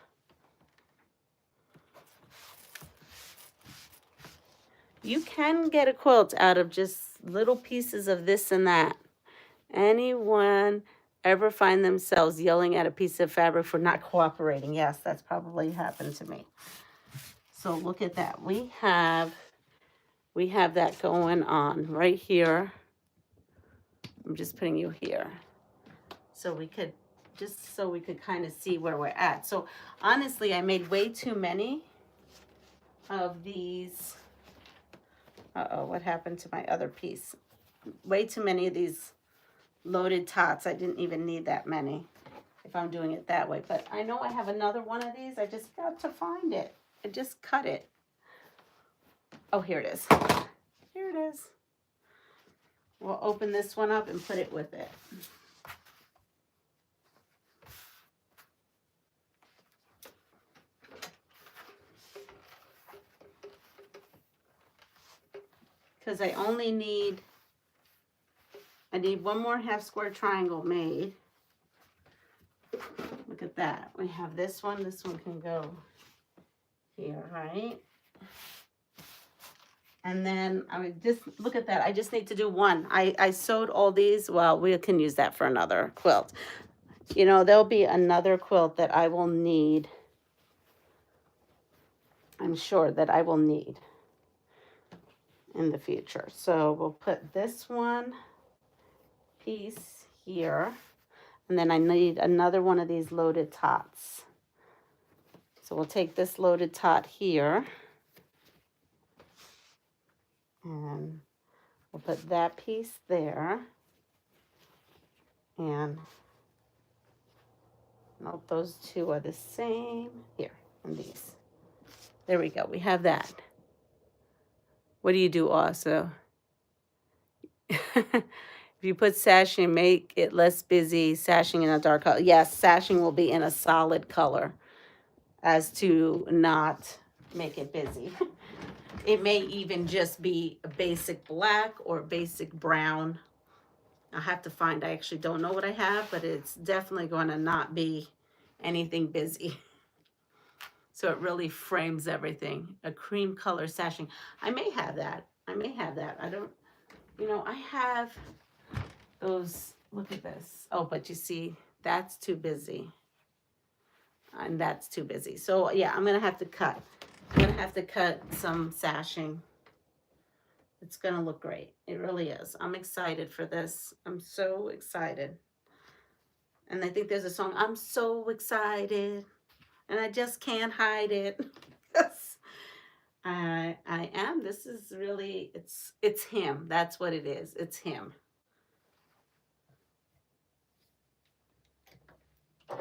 You can get a quilt out of just little pieces of this and that. Anyone ever find themselves yelling at a piece of fabric for not cooperating? Yes, that's probably happened to me. So look at that. We have that going on right here. I'm just putting you here. So we could kind of see where we're at. So honestly, I made way too many of these. Uh-oh, what happened to my other piece? Way too many of these loaded tots. I didn't even need that many if I'm doing it that way. But I know I have another one of these. I just got to find it. I just cut it. Oh, here it is. Here it is. We'll open this one up and put it with it. Because I need one more half square triangle made. Look at that. We have this one. This one can go here, right? And then I would just look at that. I just need to do one. I sewed all these. Well, we can use that for another quilt. You know, there'll be another quilt that I will need. I'm sure that I will need in the future. So we'll put this one piece here. And then I need another one of these loaded tots. So we'll take this loaded tot here. And we'll put that piece there. And nope, those two are the same. Here, and these. There we go. We have that. What do you do also? If you put sashing, make it less busy, sashing in a dark color. Yes, sashing will be in a solid color as to not make it busy. It may even just be a basic black or basic brown. I have to find, I actually don't know what I have, but it's definitely going to not be anything busy. So it really frames everything. A cream color sashing. I may have that. I don't, you know, I have those, look at this. Oh, but you see, that's too busy. And that's too busy. So yeah, I'm going to have to cut. I'm going to have to cut some sashing. It's going to look great. It really is. I'm excited for this. I'm so excited. And I think there's a song, I'm so excited. And I just can't hide it. Yes. I am. This is really, it's him. That's what it is. It's him. And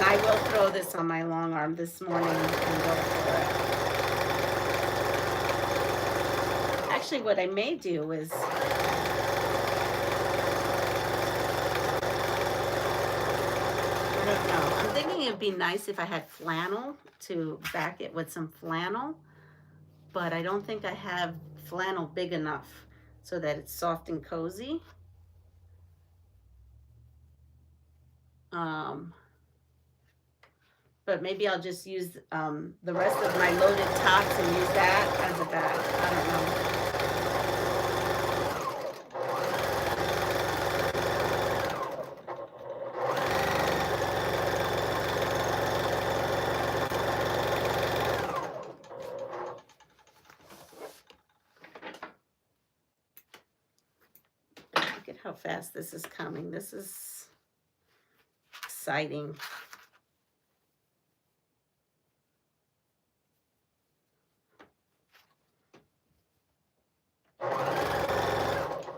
I will throw this on my long arm this morning and go for it. Actually, what I may do is, I don't know. I'm thinking it'd be nice if I had flannel to back it with some flannel, but I don't think I have flannel big enough so that it's soft and cozy. But maybe I'll just use the rest of my loaded tops and use that as a bag. I don't know. Look at how fast this is coming. This is exciting.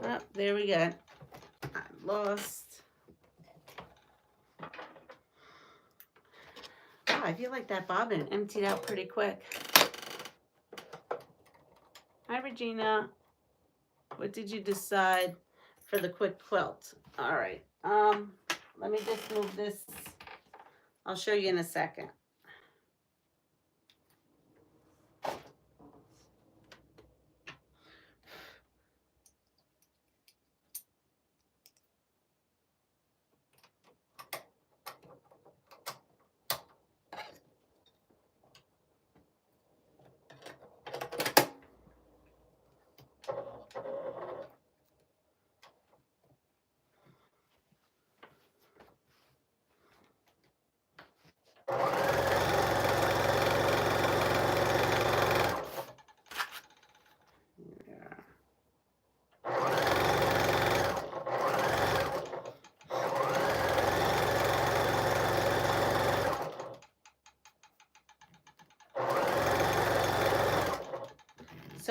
Oh, there we go. I'm lost. Oh, I feel like that bobbin emptied out pretty quick. Hi, Regina. What did you decide for the quick quilt? All right. Let me just move this. I'll show you in a second.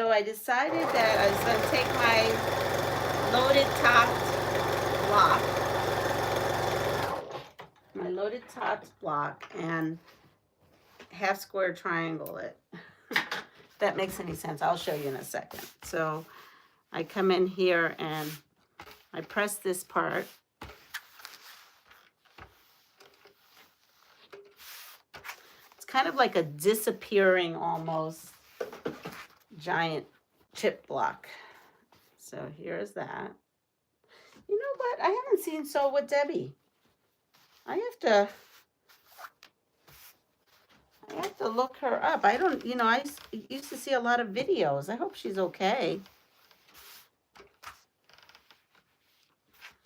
So I decided that I was going to take my loaded topped block, and half square triangle it. If that makes any sense, I'll show you in a second. So I come in here and I press this part. It's kind of like a disappearing almost giant chip block. So here's that. You know what? I haven't seen Sew with Debbie. I have to look her up. I don't, you know, I used to see a lot of videos. I hope she's okay.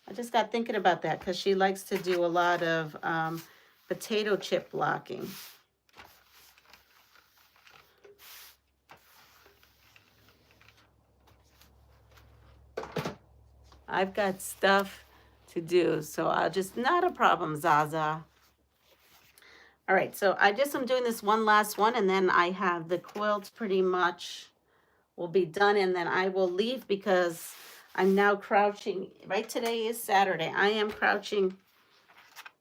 I just got thinking about that because she likes to do a lot of potato chip blocking. I've got stuff to do, so I'll just, not a problem, Zaza. All right, so I'm doing this one last one, and then I have the quilt pretty much will be done, and then I will leave because I'm now crouching. Right, today is Saturday. I am crouching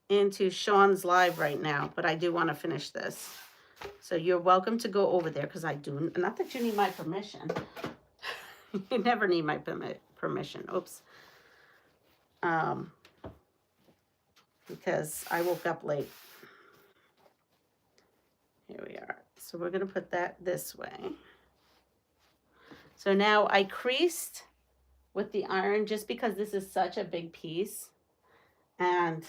into Sean's live right now, but I do want to finish this. So you're welcome to go over there because I do, not that you need my permission. You never need my permission. Oops. Because I woke up late. Here we are. So we're going to put that this way. So now I creased with the iron just because this is such a big piece. And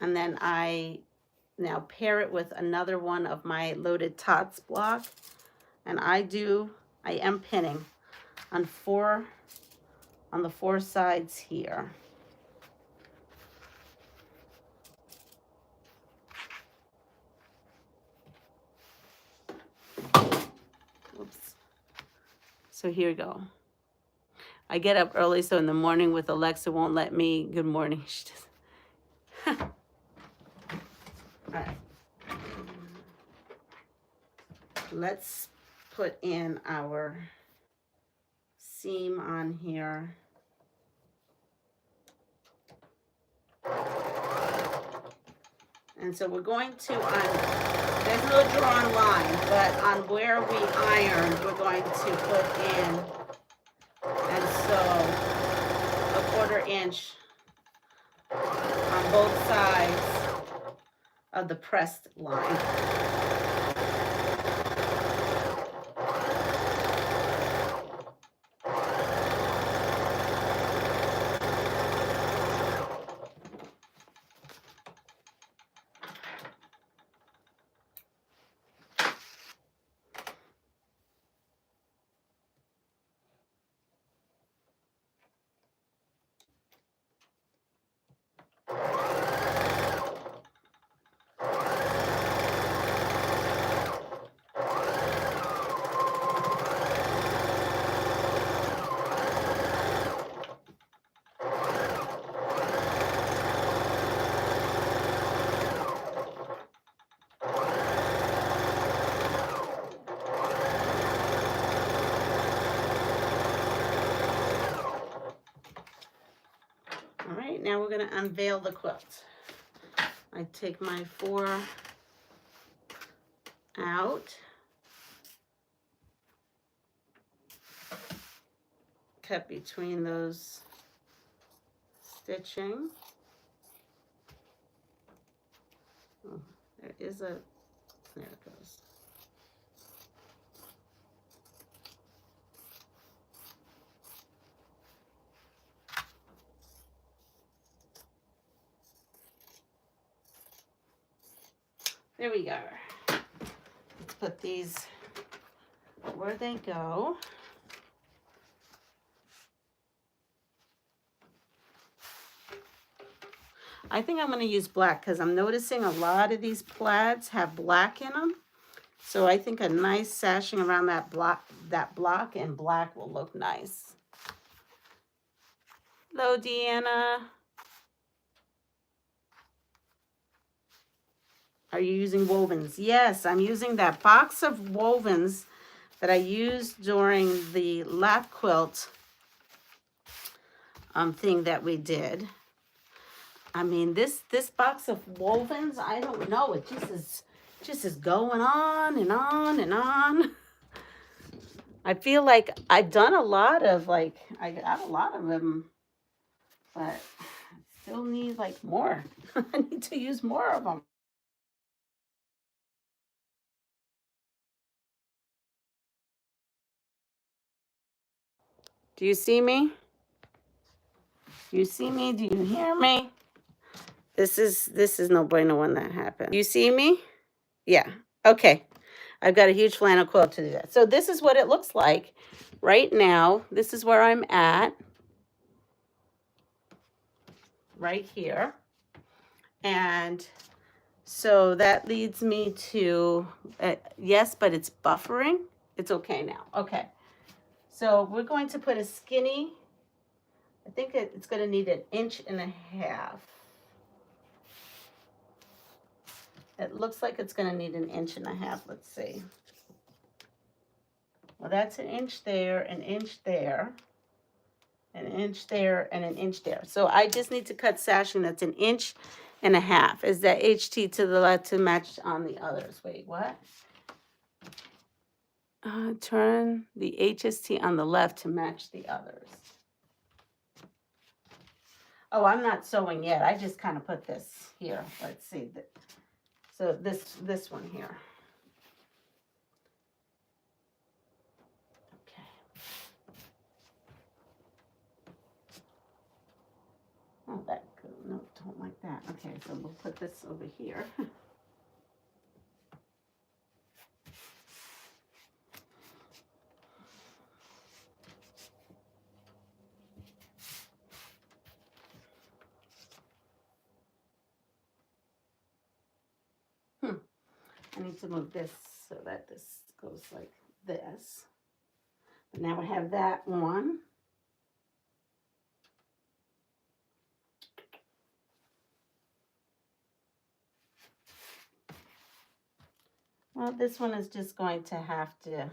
then I now pair it with another one of my loaded tots block. And I am pinning on the four sides here. Oops. So here we go. I get up early, so in the morning with Alexa won't let me. Good morning. She just all right. Let's put in our seam on here. And so we're going to, there's no drawn line, but on where we ironed, we're going to put in and sew a 1/4 inch on both sides of the pressed line. Now we're going to unveil the quilt. I take my 4 out, cut between those stitching. Oh, there it goes. There we go. Let's put these where they go. I think I'm going to use black because I'm noticing a lot of these plaids have black in them. So I think a nice sashing around that block in black will look nice. Hello, Deanna. Are you using wovens? Yes, I'm using that box of wovens that I used during the lap quilt thing that we did. I mean, this box of wovens, I don't know, it just is going on and on and on. I feel like I've done a lot of, like, I got a lot of them, but I still need like more. I need to use more of them. Do you see me? Do you see me? Do you hear me? This is no bueno when that happens. You see me? Yeah. Okay. I've got a huge flannel quilt to do that. So this is what it looks like right now. This is where I'm at. Right here. And so that leads me to, yes, but it's buffering. It's okay now. Okay. So we're going to put a skinny, I think it's going to need 1.5 inches. It looks like it's going to need 1.5 inches. Let's see. Well, that's 1 inch there, 1 inch there, 1 inch there, and 1 inch there. So I just need to cut sashing that's 1.5 inches. Is that HT to the left to match on the others? Wait, what? Turn the HST on the left to match the others. Oh, I'm not sewing yet. I just kind of put this here. Let's see. So this one here. Okay. Oh, that good. No, don't like that. Okay, so we'll put this over here. I need to move this so that this goes like this. But now I have that one. Well, this one is just going to have to,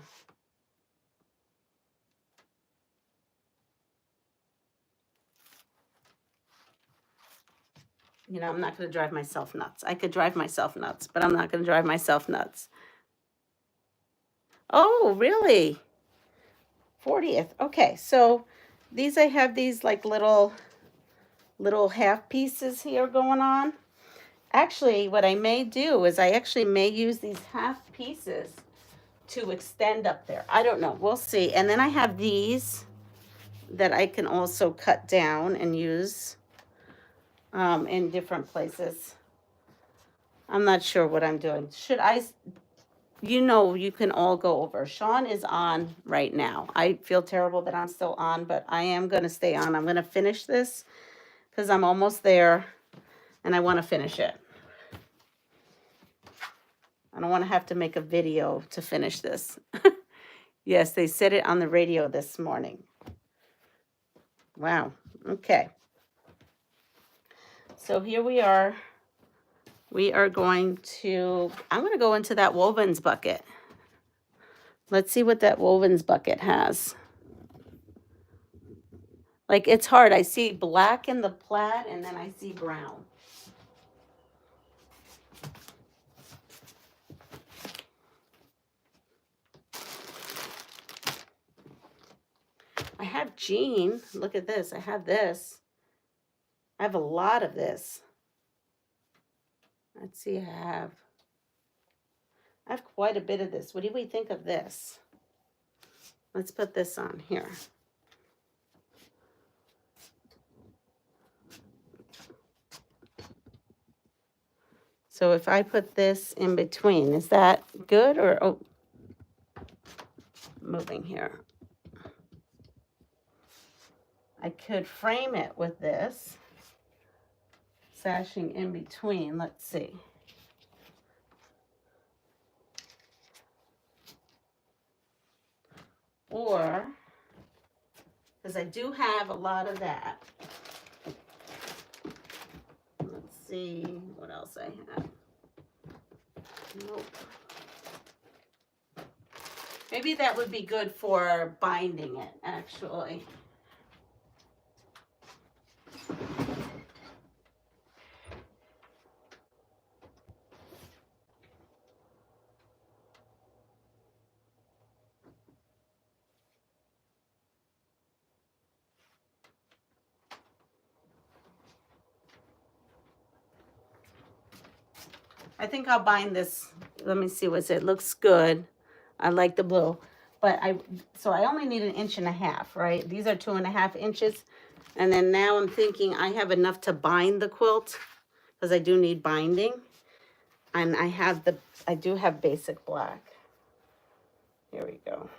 you know, I'm not going to drive myself nuts. I could drive myself nuts, but I'm not going to drive myself nuts. Oh, really? 40th. Okay, so these, I have these like little half pieces here going on. Actually, what I may do is I actually may use these half pieces to extend up there. I don't know. We'll see. And then I have these that I can also cut down and use in different places. I'm not sure what I'm doing. Should I, you know, you can all go over. Sean is on right now. I feel terrible that I'm still on, but I am going to stay on. I'm going to finish this because I'm almost there and I want to finish it. I don't want to have to make a video to finish this. Yes, they said it on the radio this morning. Wow. Okay. So here we are. We are going to, I'm going to go into that wovens bucket. Let's see what that wovens bucket has. Like, it's hard. I see black in the plaid and then I see brown. I have jean. Look at this. I have this. I have a lot of this. Let's see, I have quite a bit of this. What do we think of this? Let's put this on here. So if I put this in between, is that good or, oh, moving here. I could frame it with this, sashing in between. Let's see. Or, because I do have a lot of that. Let's see what else I have. Nope. Maybe that would be good for binding it, actually. I think I'll bind this. Let me see what's it. Looks good. I like the blue. But so I only need 1.5 inches, right? These are 2.5 inches. And then now I'm thinking I have enough to bind the quilt because I do need binding. And I do have basic black. Here we go.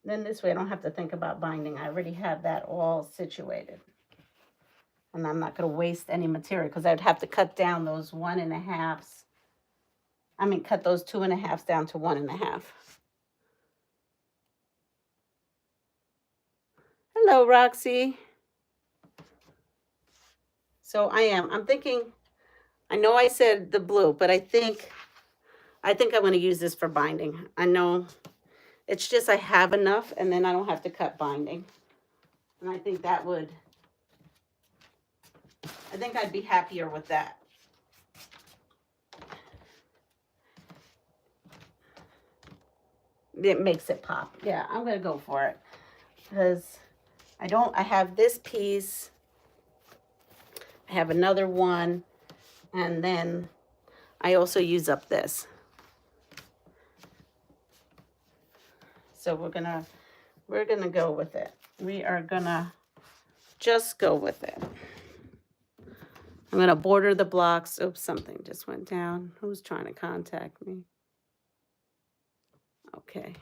Then this way I don't have to think about binding. I already have that all situated. And I'm not going to waste any material because I'd have to cut down those 1.5s. I mean, cut those 2.5s down to 1.5. Hello, Roxy. So I'm thinking, I know I said the blue, but I think I'm going to use this for binding. I know it's just I have enough and then I don't have to cut binding. And I think I'd be happier with that. It makes it pop. Yeah, I'm going to go for it. Because I have this piece. I have another one. And then I also use up this. So we're gonna go with it. We are gonna just go with it. I'm gonna border the blocks. Oops, something just went down. Who's trying to contact me? Okay.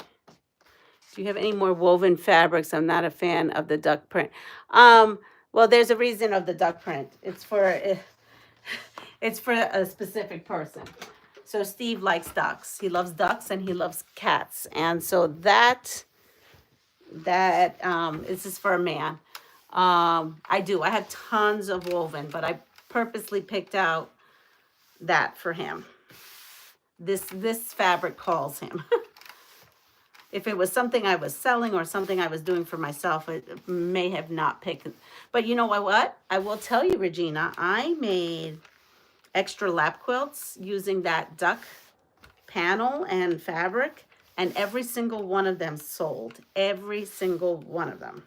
Do you have any more woven fabrics? I'm not a fan of the duck print. Well, there's a reason of the duck print. It's for a specific person. So Steve likes ducks. He loves ducks and he loves cats. And so this is for a man. I have tons of woven, but I purposely picked out that for him. This fabric calls him. If it was something I was selling or something I was doing for myself, it may have not picked. But you know what? I will tell you, Regina, I made extra lap quilts using that duck panel and fabric, and every single one of them sold. Every single one of them.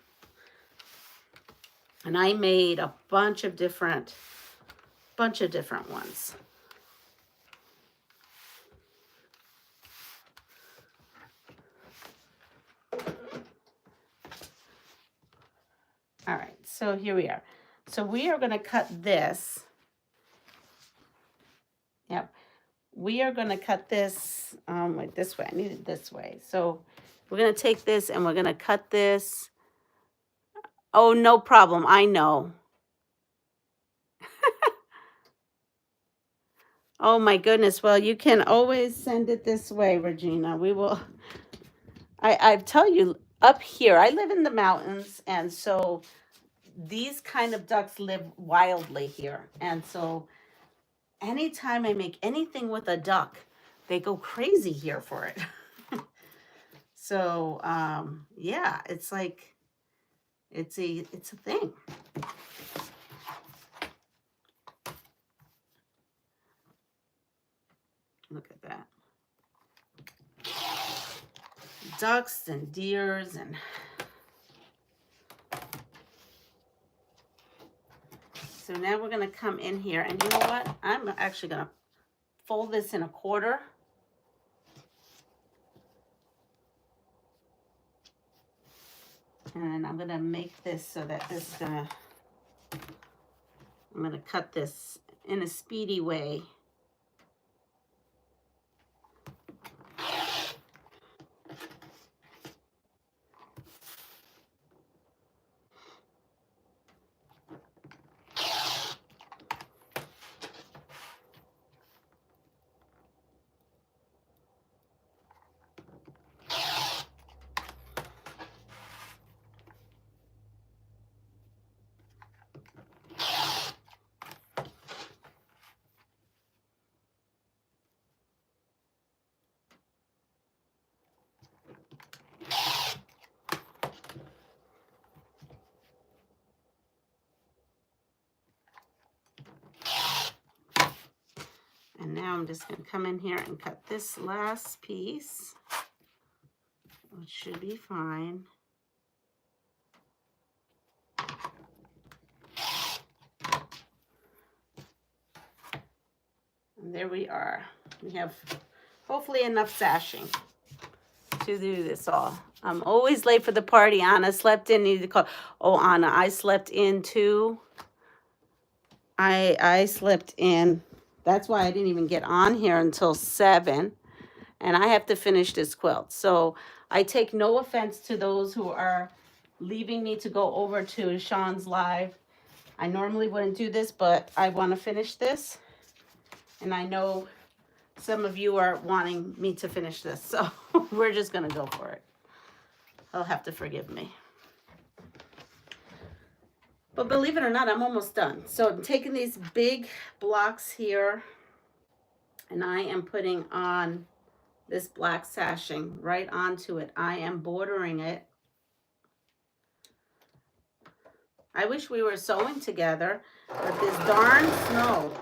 And I made a bunch of different ones. All right, so here we are. So we are going to cut this. Yep. We are going to cut this like this way. I need it this way. So we're going to take this and we're going to cut this. Oh, no problem. I know. Oh, my goodness. Well, you can always send it this way, Regina. We will. I tell you, up here, I live in the mountains, and so these kind of ducks live wildly here. And so anytime I make anything with a duck, they go crazy here for it. So, yeah, it's like, it's a thing. Look at that. Ducks and deers and... So now we're going to come in here, and you know what? I'm actually going to fold this in a quarter. And I'm going to make this so that this is going to... I'm going to cut this in a speedy way. And now I'm just going to come in here and cut this last piece, which should be fine. And there we are. We have hopefully enough sashing to do this all. I'm always late for the party. Anna slept in. Need to call. Oh, Anna, I slept in too. I slept in. That's why I didn't even get on here until 7. And I have to finish this quilt. So I take no offense to those who are leaving me to go over to Sean's live. I normally wouldn't do this, but I want to finish this. And I know some of you are wanting me to finish this. So we're just going to go for it. He'll have to forgive me. But believe it or not, I'm almost done. So I'm taking these big blocks here, and I am putting on this black sashing right onto it. I am bordering it. I wish we were sewing together, but this darn snow.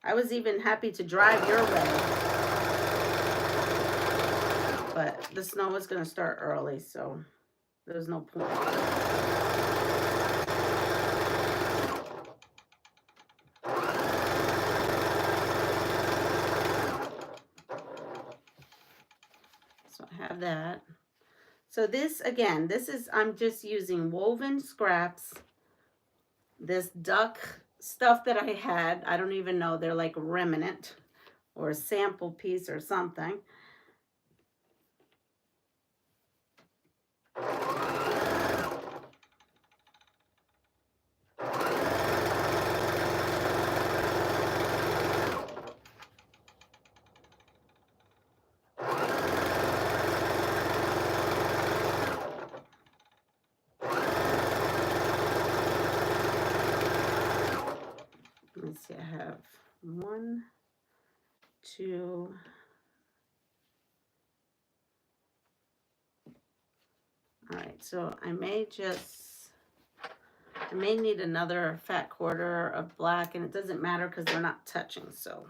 I was even happy to drive your way, but the snow was going to start early, so there's no point. So I have that. So this, again, I'm just using woven scraps. This duck stuff that I had, I don't even know, they're like remnant or a sample piece or something. Let's see, I have 1, 2, all right, so I may need another fat quarter of black, and it doesn't matter because they're not touching, so.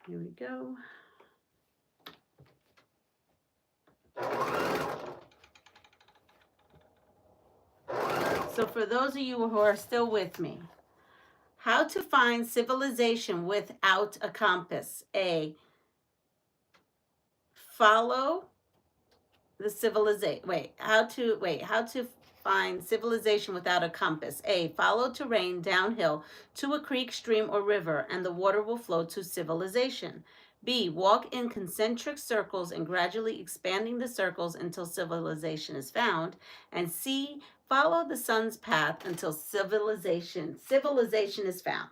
Here we go. So for those of you who are still with me, how to find civilization without a compass. A, follow the civilization. How to find civilization without a compass. A, follow terrain downhill to a creek, stream, or river, and the water will flow to civilization. B, walk in concentric circles and gradually expanding the circles until civilization is found. And C, follow the sun's path until civilization is found.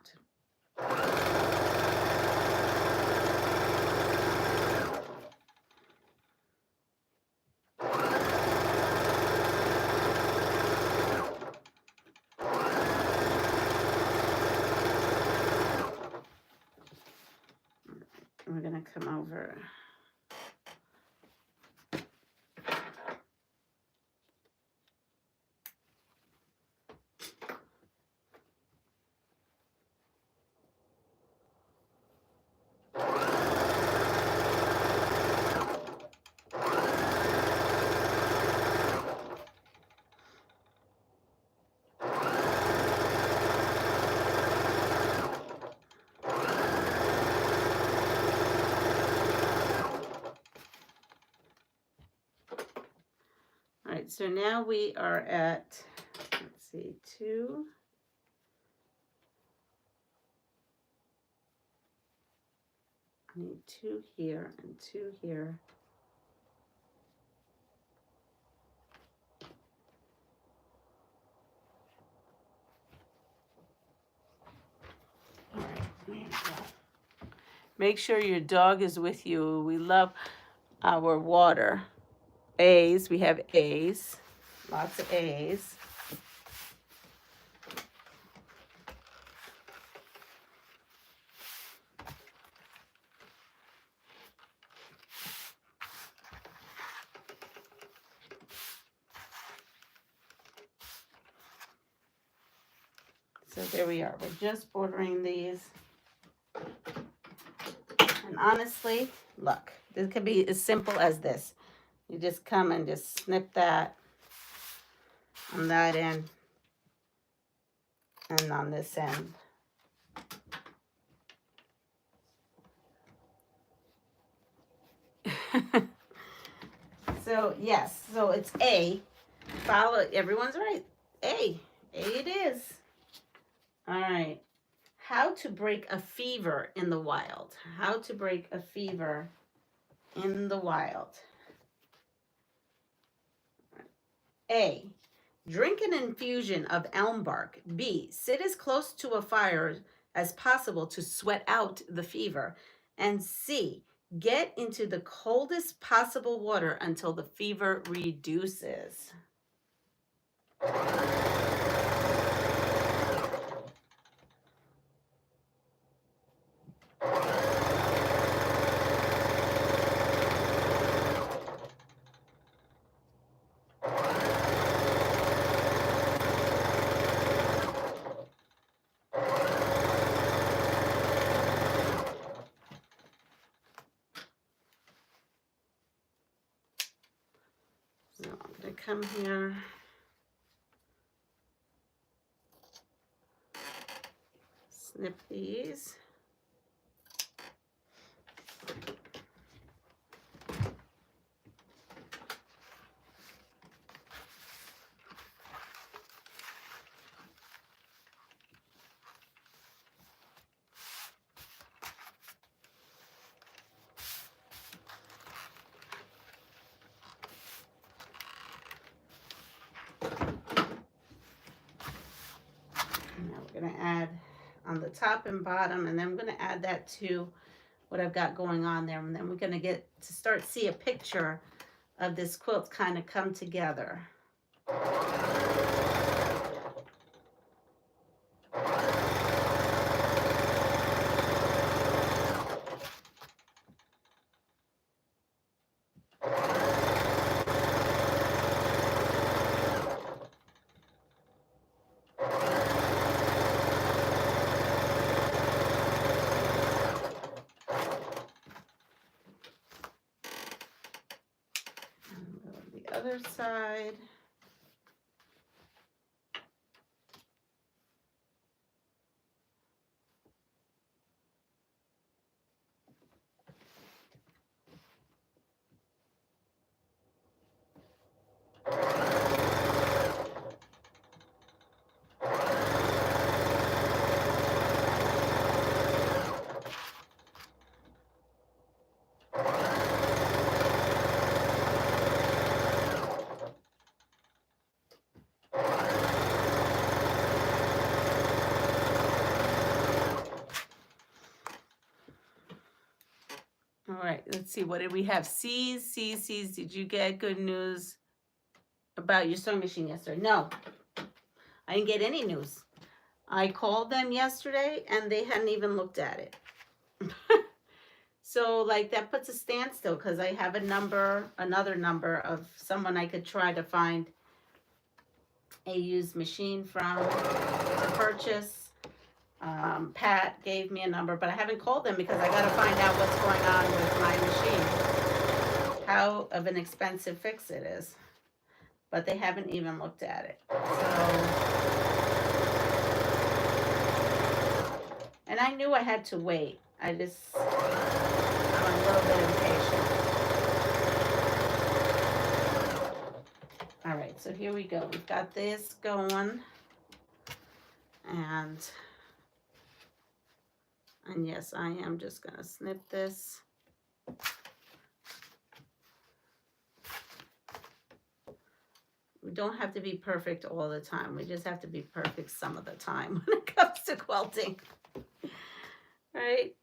We're going to come over. All right, so now we are at, let's see, 2. I need 2 here and 2 here. All right, there you go. Make sure your dog is with you. We love our water. A's, we have A's, lots of A's. So there we are. We're just bordering these. And honestly, look, this could be as simple as this. You just come and just snip that on that end and on this end. So yes, so it's A. Follow, everyone's right. A it is. All right. How to break a fever in the wild. How to break a fever in the wild. A, drink an infusion of elm bark. B, sit as close to a fire as possible to sweat out the fever. And C, get into the coldest possible water until the fever reduces. So I'm going to come here. Snip these. Now we're going to add on the top and bottom, and then I'm going to add that to what I've got going on there, and then we're going to get to start see a picture of this quilt kind of come together. The other side. All right, let's see. What did we have? C's. Did you get good news about your sewing machine yesterday? No, I didn't get any news. I called them yesterday and they hadn't even looked at it. So like that puts a standstill because I have another number of someone I could try to find a used machine from to purchase. Pat gave me a number, but I haven't called them because I got to find out what's going on with my machine, how of an expensive fix it is. But they haven't even looked at it. So, and I knew I had to wait. I'm a little bit impatient. All right, so here we go. We've got this going, and yes, I am just gonna snip this. We don't have to be perfect all the time. We just have to be perfect some of the time when it comes to quilting. Right?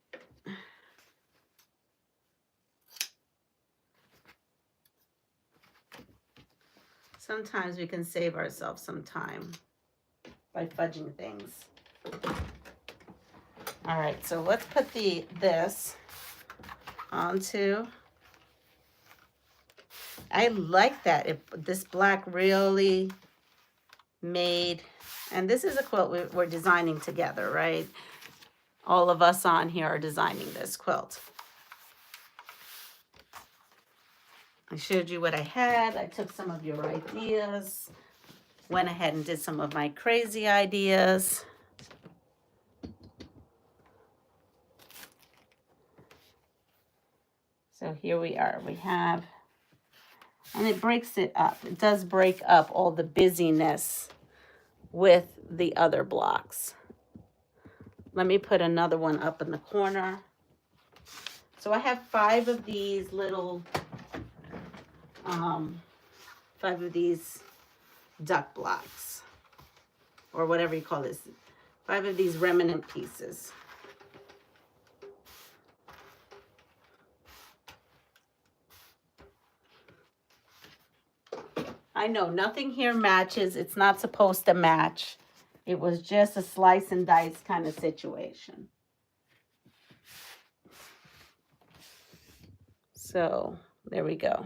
Sometimes we can save ourselves some time by fudging things. All right, so let's put this onto. I like that. This black really made, and this is a quilt we're designing together, right? All of us on here are designing this quilt. I showed you what I had. I took some of your ideas, went ahead and did some of my crazy ideas. So here we are. We have, and it breaks it up. It does break up all the busyness with the other blocks. Let me put another one up in the corner. So I have 5 of these little, 5 of these duck blocks, or whatever you call this. 5 of these remnant pieces. I know nothing here matches. It's not supposed to match. It was just a slice and dice kind of situation. So there we go.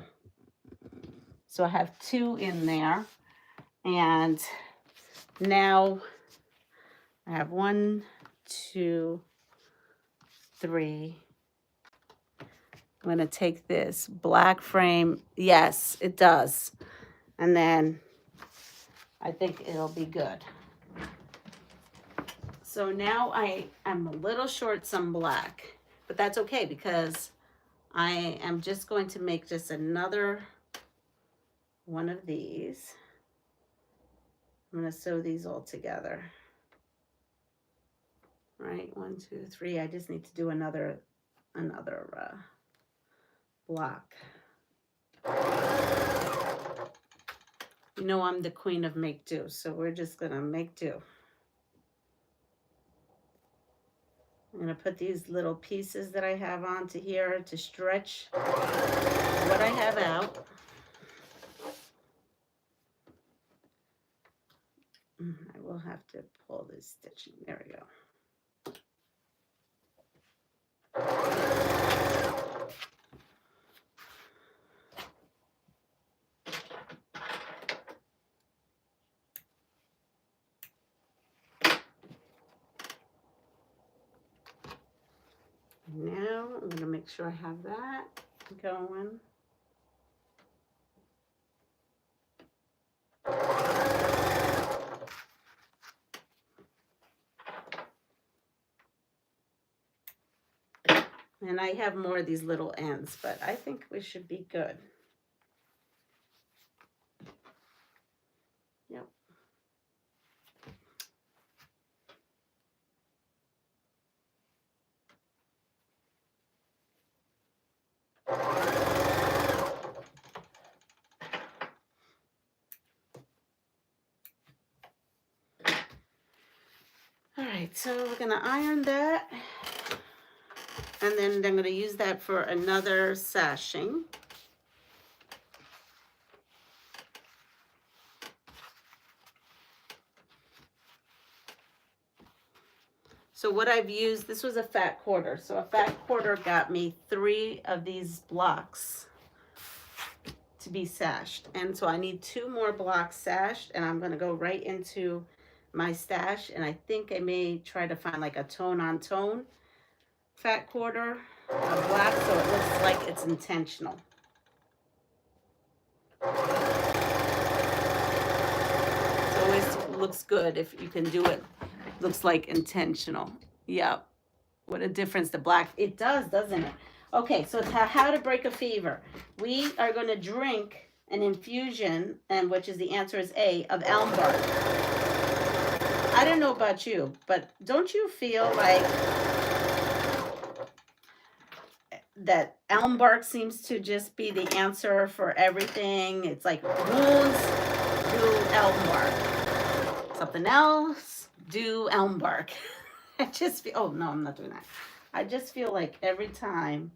So I have 2 in there. And now I have 1, 2, 3. I'm going to take this black frame. Yes, it does. And then I think it'll be good. So now I am a little short some black, but that's okay because I am just going to make just another one of these. I'm going to sew these all together. Right, 1, 2, 3. I just need to do another block. You know I'm the queen of make do, so we're just gonna make do. I'm gonna put these little pieces that I have onto here to stretch what I have out. I will have to pull this stitching. There we go. Now I'm going to make sure I have that going. And I have more of these little ends, but I think we should be good. Yep. All right, so we're going to iron that. And then I'm going to use that for another sashing. So what I've used, this was a fat quarter. So a fat quarter got me 3 of these blocks to be sashed. And so I need 2 more blocks sashed, and I'm going to go right into my stash. And I think I may try to find like a tone on tone fat quarter of black so it looks like it's intentional. It always looks good if you can do it. Looks like intentional. Yep. What a difference the black. It does, doesn't it? Okay, so how to break a fever. We are going to drink an infusion, and which is the answer is A, of elm bark. I don't know about you, but don't you feel like that elm bark seems to just be the answer for everything? It's like wounds, do elm bark. Something else, do elm bark. I just feel, oh no, I'm not doing that. I just feel like every time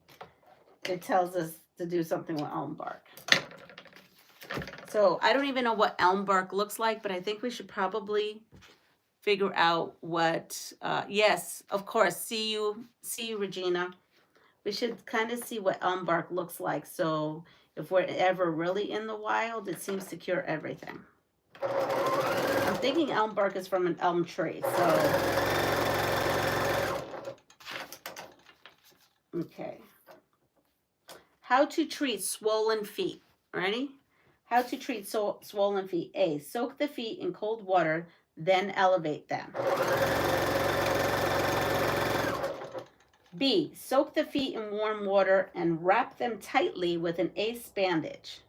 it tells us to do something with elm bark. So I don't even know what elm bark looks like, but I think we should probably figure out what, yes, of course, see you, Regina. We should kind of see what elm bark looks like. So if we're ever really in the wild, it seems to cure everything. I'm thinking elm bark is from an elm tree, so. Okay. How to treat swollen feet. Ready? How to treat swollen feet. A. Soak the feet in cold water, then elevate them. B. Soak the feet in warm water and wrap them tightly with an ace bandage.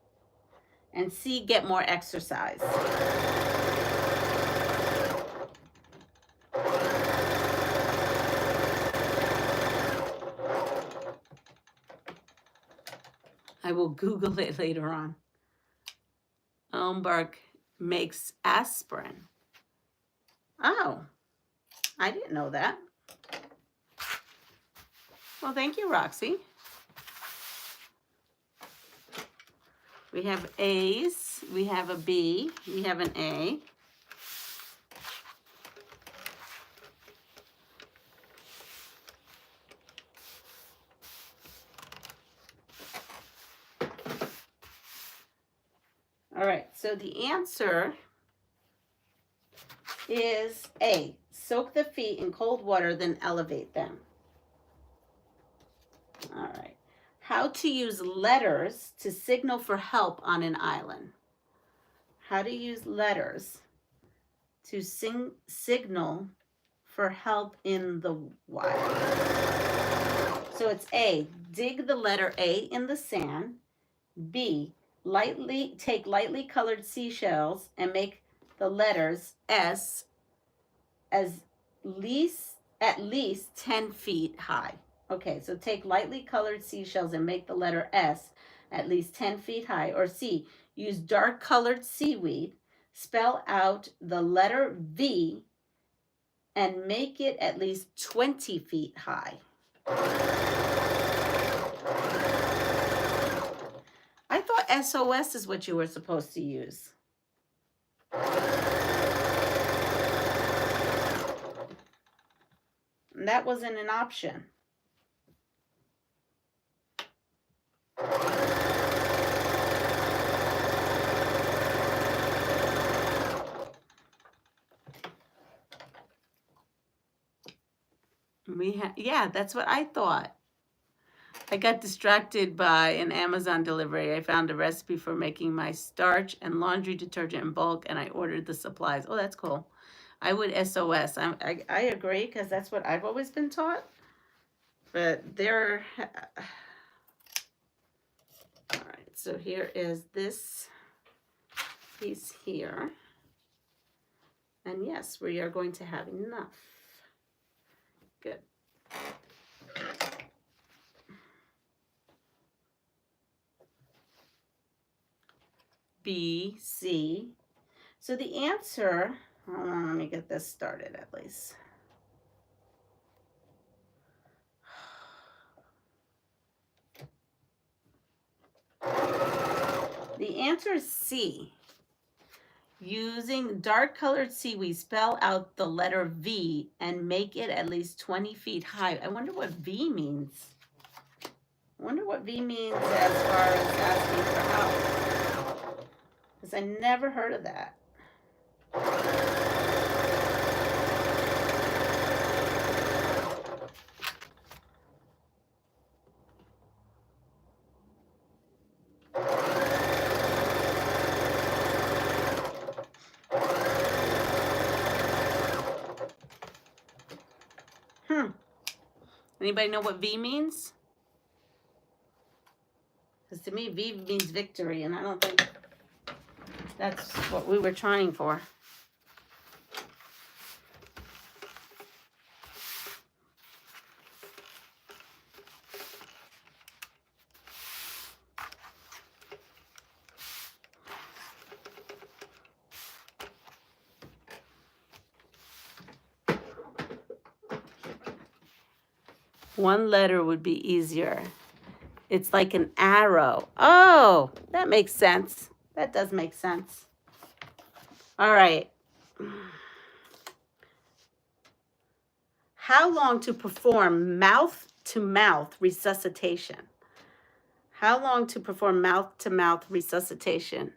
And C. Get more exercise. I will Google it later on. Elm bark makes aspirin. Oh, I didn't know that. Well, thank you, Roxy. We have A's, we have a B, we have an A. All right, so the answer is A. Soak the feet in cold water, then elevate them. All right. How to use letters to signal for help on an island. How to use letters to signal for help in the wild. So it's A. Dig the letter A in the sand. B. Take lightly colored seashells and make the letters S at least 10 feet high. Okay, so take lightly colored seashells and make the letter S at least 10 feet high. Or C. Use dark colored seaweed, spell out the letter V, and make it at least 20 feet high. I thought SOS is what you were supposed to use. And that wasn't an option. Yeah, that's what I thought. I got distracted by an Amazon delivery. I found a recipe for making my starch and laundry detergent in bulk, and I ordered the supplies. Oh, that's cool. I would SOS. I agree, because that's what I've always been taught. But there. All right, so here is this piece here. And yes, we are going to have enough. Good. B, C. So the answer, hold on, let me get this started at least. The answer is C. Using dark colored seaweed, spell out the letter V and make it at least 20 feet high. I wonder what V means. I wonder what V means as far as asking for help. Because I never heard of that. Anybody know what V means? Because to me, V means victory, and I don't think that's what we were trying for. One letter would be easier. It's like an arrow. Oh, that makes sense. That does make sense. All right. How long to perform mouth-to-mouth resuscitation? How long to perform mouth-to-mouth resuscitation?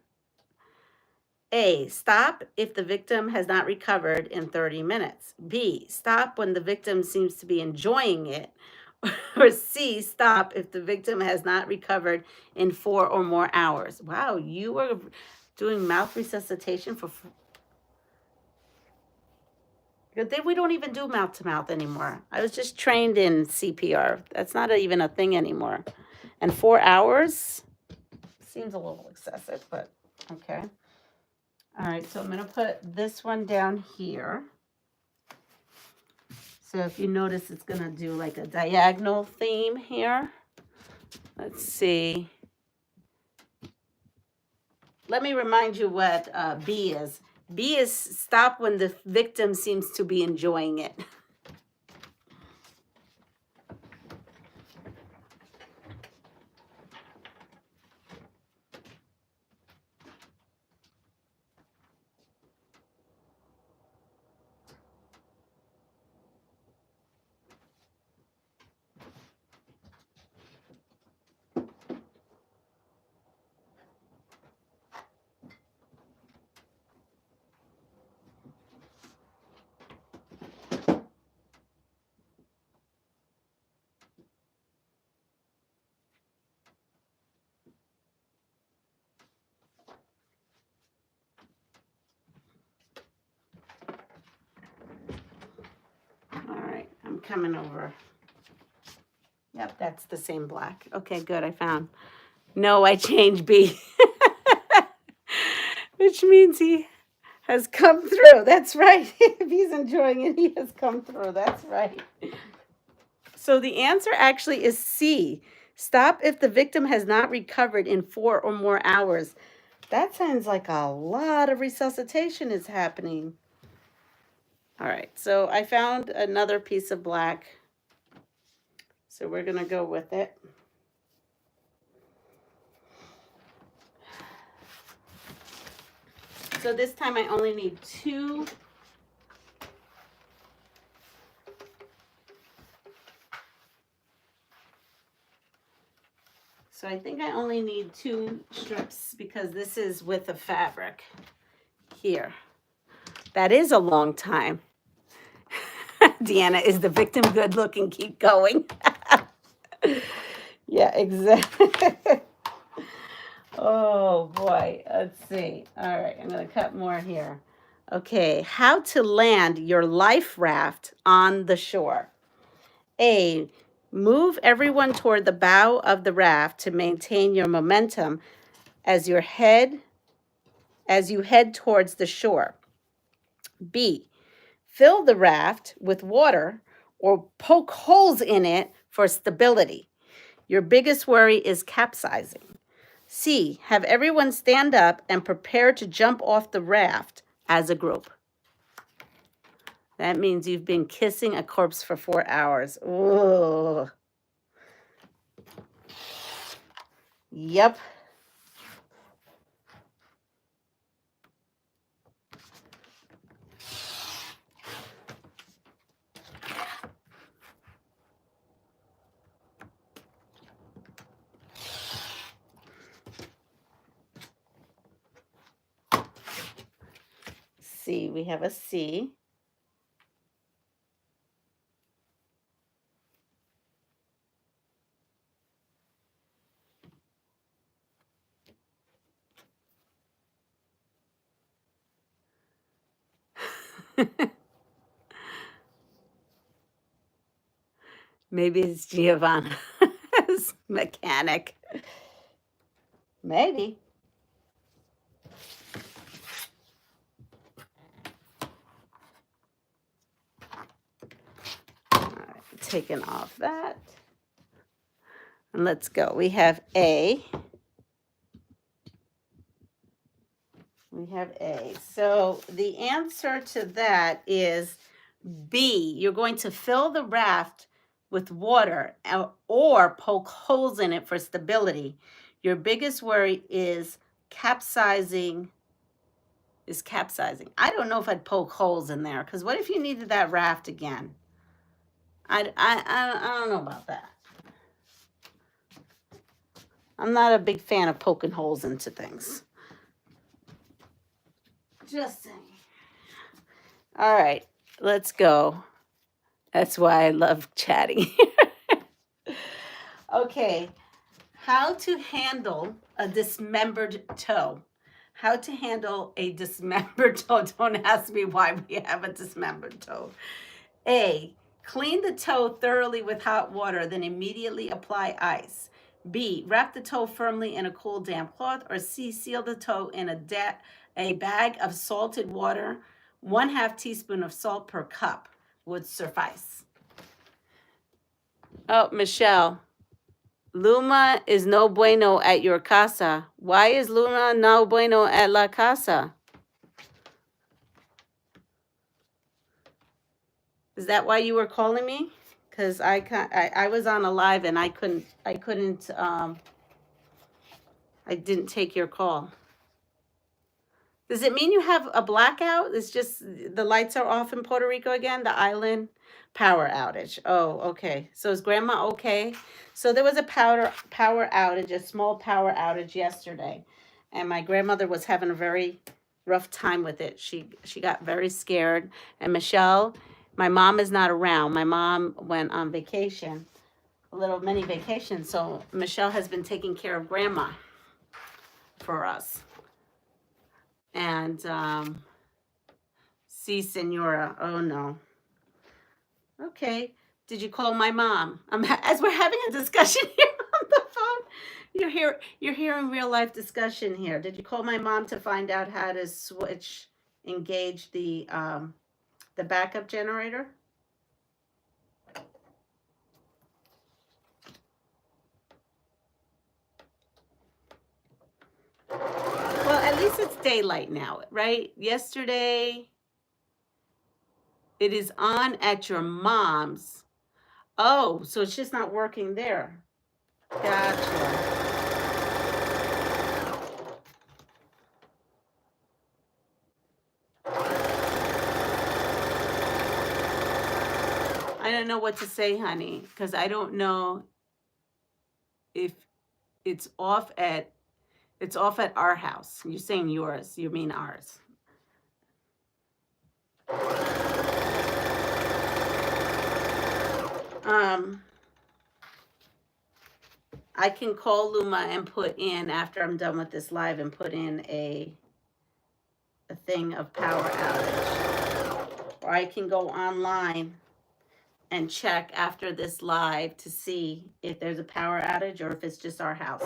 A, stop if the victim has not recovered in 30 minutes. B, stop when the victim seems to be enjoying it. Or C, stop if the victim has not recovered in 4 or more hours. Wow, you were doing mouth resuscitation for. Good thing we don't even do mouth to mouth anymore. I was just trained in CPR. That's not even a thing anymore. And 4 hours seems a little excessive, but okay. All right, so I'm going to put this one down here. So if you notice, it's going to do like a diagonal theme here. Let's see. Let me remind you what B is. B is stop when the victim seems to be enjoying it. All right, I'm coming over. Yep, that's the same black. Okay, good, I found. No, I changed B. Which means he has come through. That's right. If he's enjoying it, he has come through. That's right. So the answer actually is C. Stop if the victim has not recovered in 4 or more hours. That sounds like a lot of resuscitation is happening. All right, so I found another piece of black. So we're going to go with it. So this time I only need 2. So I think I only need 2 strips because this is with the fabric here. That is a long time. Deanna, is the victim good looking? Keep going. Yeah, exactly. Oh boy, let's see. All right, I'm going to cut more here. Okay, how to land your life raft on the shore. A, move everyone toward the bow of the raft to maintain your momentum as you head towards the shore. B, fill the raft with water or poke holes in it for stability. Your biggest worry is capsizing. C, have everyone stand up and prepare to jump off the raft as a group. That means you've been kissing a corpse for 4 hours. Ooh. Yep. C, we have a C. Maybe it's Giovanna's mechanic. Maybe. All right, taking off that. And let's go. We have A. We have A. So the answer to that is B. You're going to fill the raft with water or poke holes in it for stability. Your biggest worry is capsizing. I don't know if I'd poke holes in there because what if you needed that raft again? I don't know about that. I'm not a big fan of poking holes into things. Just saying. All right, let's go. That's why I love chatting. Okay, how to handle a dismembered toe. How to handle a dismembered toe. Don't ask me why we have a dismembered toe. A, clean the toe thoroughly with hot water, then immediately apply ice. B, wrap the toe firmly in a cool, damp cloth. Or C, seal the toe in a bag of salted water. 1/2 teaspoon of salt per cup would suffice. Oh, Michelle. Luma is no bueno at your casa. Why is Luma no bueno at la casa? Is that why you were calling me? Because I was on a live and I didn't take your call. Does it mean you have a blackout? It's just the lights are off in Puerto Rico again, the island power outage. Oh, okay. So is Grandma okay? So there was a power outage, a small power outage yesterday. And my grandmother was having a very rough time with it. She got very scared. And Michelle, my mom is not around. My mom went on vacation, a little mini vacation. So Michelle has been taking care of Grandma for us. And see, Senora. Oh no. Okay. Did you call my mom? As we're having a discussion here on the phone. You're hearing real life discussion here. Did you call my mom to find out how to engage the backup generator? Well, at least it's daylight now, right? Yesterday, it is on at your mom's. Oh, so it's just not working there. Gotcha. I don't know what to say, honey, because I don't know if it's off at our house. You're saying yours. You mean ours. I can call Luma and put in, after I'm done with this live, and put in a thing of power outage. Or I can go online and check after this live to see if there's a power outage or if it's just our house.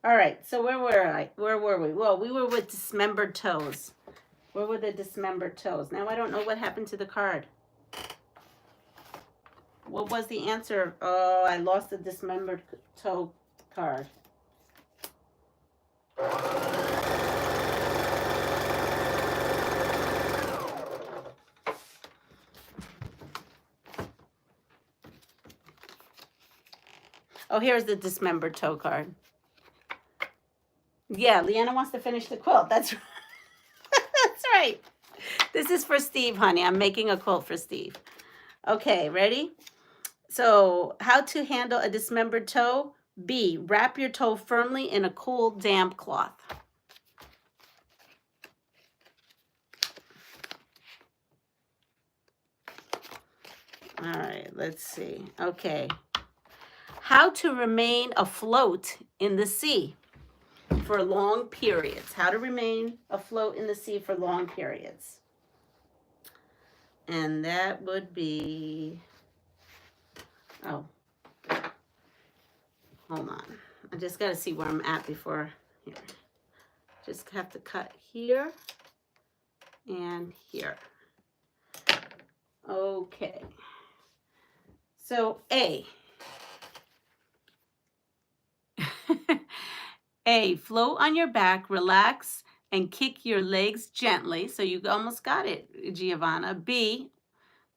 All right, so where were we? Well, we were with dismembered toes. Where were the dismembered toes? Now I don't know what happened to the card. What was the answer? Oh, I lost the dismembered toe card. Oh, here's the dismembered toe card. Yeah, Leanna wants to finish the quilt. That's right. That's right. This is for Steve, honey. I'm making a quilt for Steve. Okay, ready? So, how to handle a dismembered toe? B, wrap your toe firmly in a cool, damp cloth. All right, let's see. Okay. How to remain afloat in the sea for long periods. How to remain afloat in the sea for long periods. And that would be, oh, hold on. I just got to see where I'm at before, here. Just have to cut here and here. Okay. So A. A, float on your back, relax, and kick your legs gently. So you almost got it, Giovanna. B,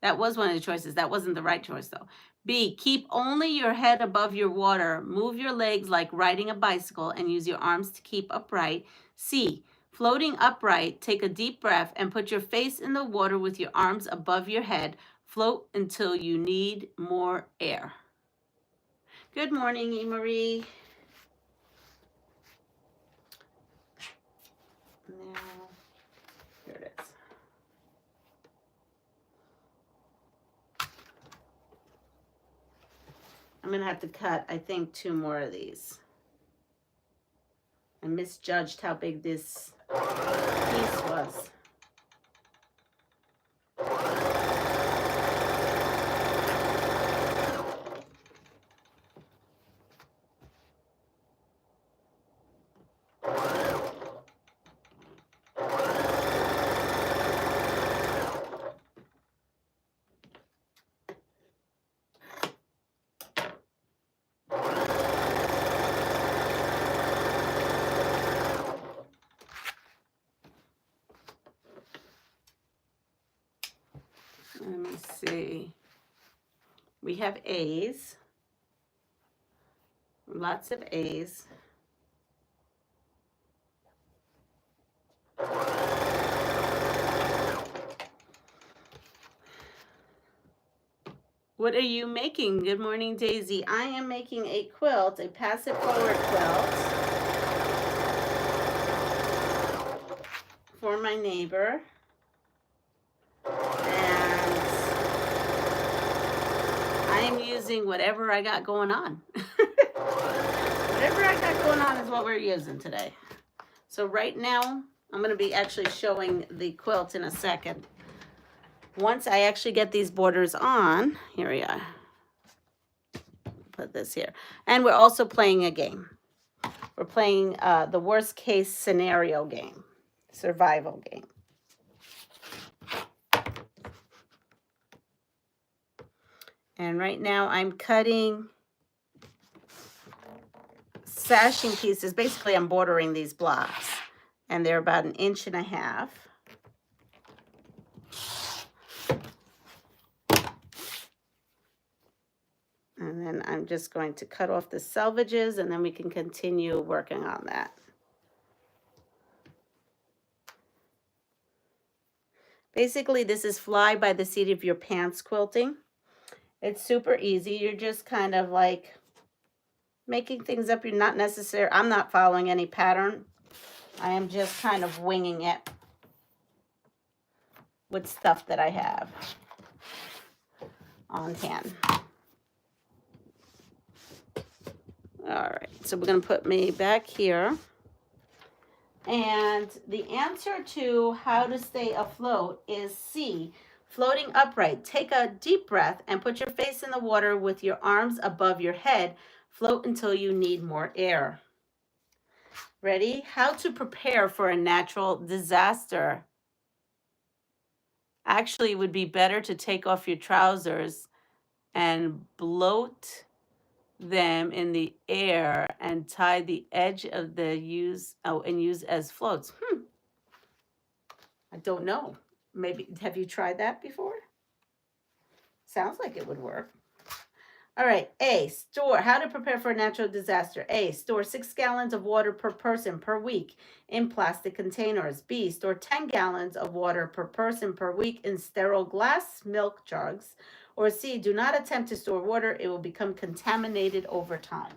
That was one of the choices. That wasn't the right choice, though. B, keep only your head above your water. Move your legs like riding a bicycle and use your arms to keep upright. C, floating upright, take a deep breath and put your face in the water with your arms above your head. Float until you need more air. Good morning, E-Marie. Now, here it is. I'm going to have to cut, I think, 2 more of these. I misjudged how big this piece was. Let me see. We have A's. Lots of A's. What are you making? Good morning, Daisy. I am making a quilt, a passive forward quilt for my neighbor. And I am using whatever I got going on. Whatever I got going on is what we're using today. So right now, I'm going to be actually showing the quilt in a second. Once I actually get these borders on, here we are. Put this here. And we're also playing a game. We're playing the worst case scenario game, survival game. And right now I'm cutting sashing pieces. Basically, I'm bordering these blocks, and they're about 1.5 inches. And then I'm just going to cut off the selvages, and then we can continue working on that. Basically, this is fly by the seat of your pants quilting. It's super easy. You're just kind of like making things up. You're not necessarily, I'm not following any pattern. I am just kind of winging it with stuff that I have on hand. All right, so we're going to put me back here. And the answer to how to stay afloat is C, floating upright. Take a deep breath and put your face in the water with your arms above your head. Float until you need more air. Ready? How to prepare for a natural disaster. Actually, it would be better to take off your trousers and bloat them in the air and tie the edge of the use as floats. I don't know. Maybe, have you tried that before? Sounds like it would work. All right, A, store, how to prepare for a natural disaster. A, store 6 gallons of water per person per week in plastic containers. B, store 10 gallons of water per person per week in sterile glass milk jugs. Or C, do not attempt to store water. It will become contaminated over time.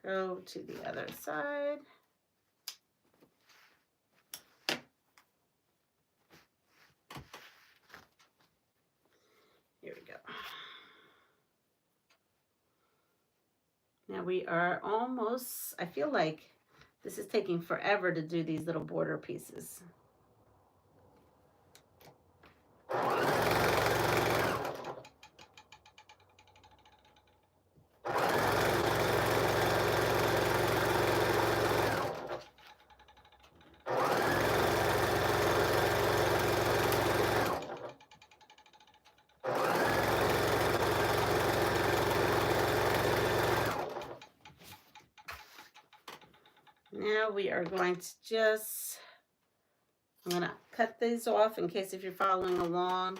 Go to the other side. Here we go. Now we are almost, I feel like this is taking forever to do these little border pieces. Now we are going to just, I'm going to cut these off in case if you're following along.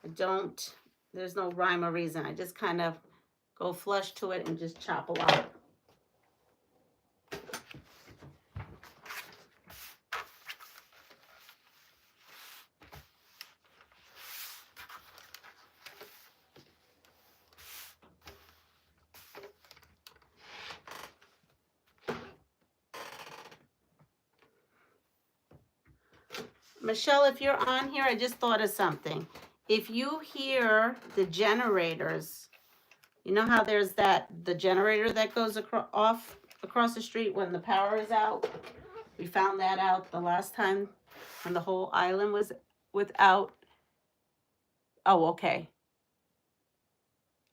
There's no rhyme or reason. I just kind of go flush to it and just chop a lot. Michelle, if you're on here, I just thought of something. If you hear the generators, you know how there's the generator that goes across the street when the power is out? We found that out the last time when the whole island was without, oh, okay.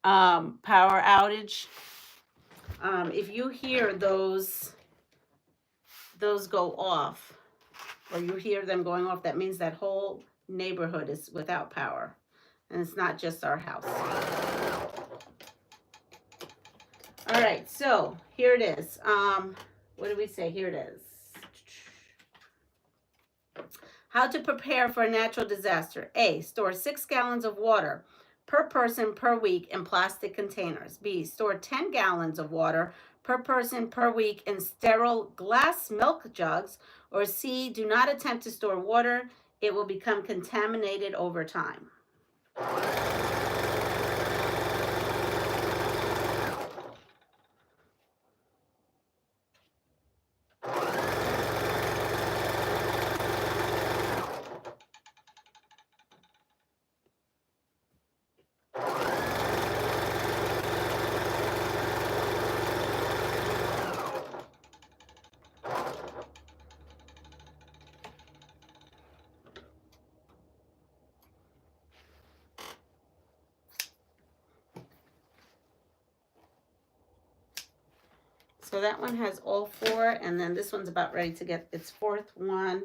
Power outage. If you hear those go off, or you hear them going off, that means that whole neighborhood is without power. And it's not just our house. All right, so here it is. What did we say? Here it is. How to prepare for a natural disaster. A, store 6 gallons of water per person per week in plastic containers. B, store 10 gallons of water per person per week in sterile glass milk jugs. Or C, do not attempt to store water. It will become contaminated over time. So that one has all 4, and then this one's about ready to get its 4th one.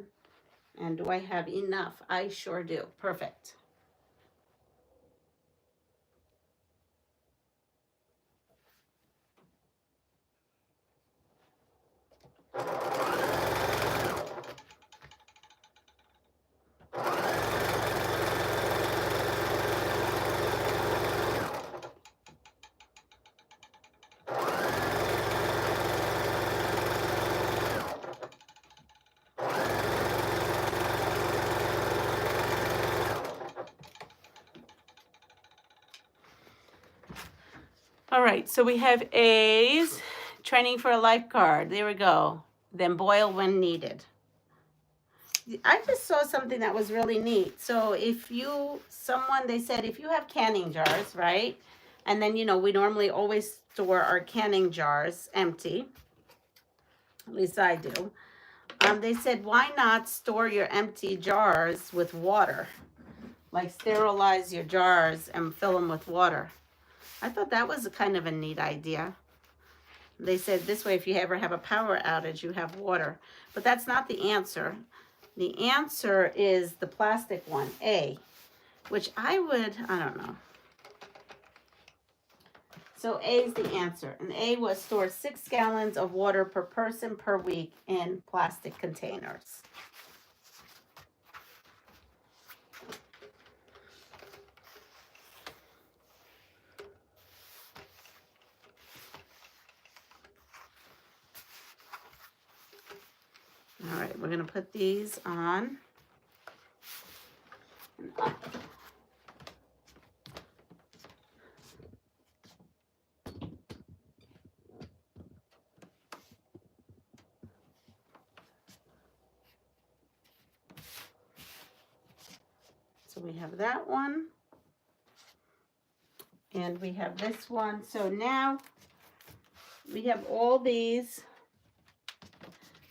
And do I have enough? I sure do. Perfect. All right, so we have A's, training for a lifeguard. There we go. Then boil when needed. I just saw something that was really neat. So if they said if you have canning jars, right? And then, we normally always store our canning jars empty. At least I do. They said, why not store your empty jars with water? Like sterilize your jars and fill them with water. I thought that was kind of a neat idea. They said this way, if you ever have a power outage, you have water. But that's not the answer. The answer is the plastic one, A, which I don't know. So A is the answer. And A was store 6 gallons of water per person per week in plastic containers. All right, we're going to put these on. So we have that one. And we have this one. So now we have all these.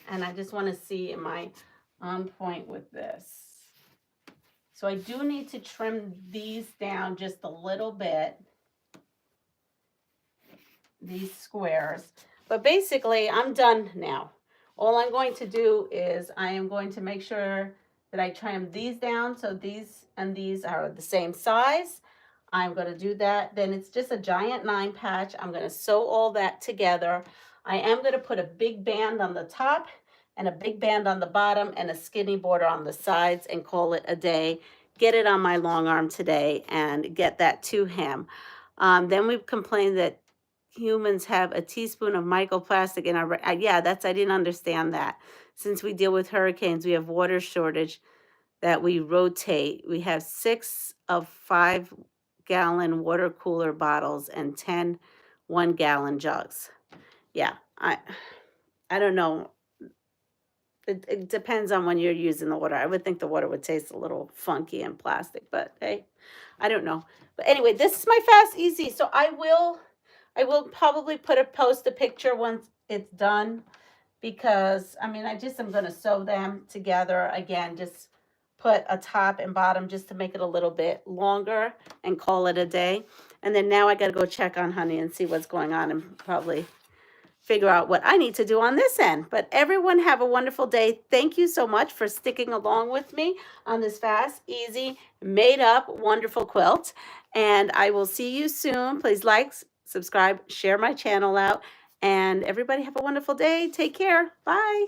And I just want to see, am I on point with this? So I do need to trim these down just a little bit. These squares. But basically, I'm done now. All I'm going to do is I am going to make sure that I trim these down so these and these are the same size. I'm going to do that. Then it's just a giant 9 patch. I'm going to sew all that together. I am going to put a big band on the top and a big band on the bottom and a skinny border on the sides and call it a day. Get it on my long arm today and get that to him. Then we've complained that humans have a teaspoon of microplastic in our, yeah, I didn't understand that. Since we deal with hurricanes, we have water shortage that we rotate. We have 6 of 5-gallon water cooler bottles and 10 1-gallon jugs. Yeah, I don't know. It depends on when you're using the water. I would think the water would taste a little funky and plastic, but hey, I don't know. But anyway, this is my fast, easy. So I will probably post a picture once it's done, because I mean, I just am going to sew them together again, just put a top and bottom just to make it a little bit longer and call it a day. And then now I got to go check on Honey and see what's going on and probably figure out what I need to do on this end. But everyone have a wonderful day. Thank you so much for sticking along with me on this fast, easy, made up, wonderful quilt. And I will see you soon. Please like, subscribe, share my channel out. And everybody have a wonderful day. Take care. Bye.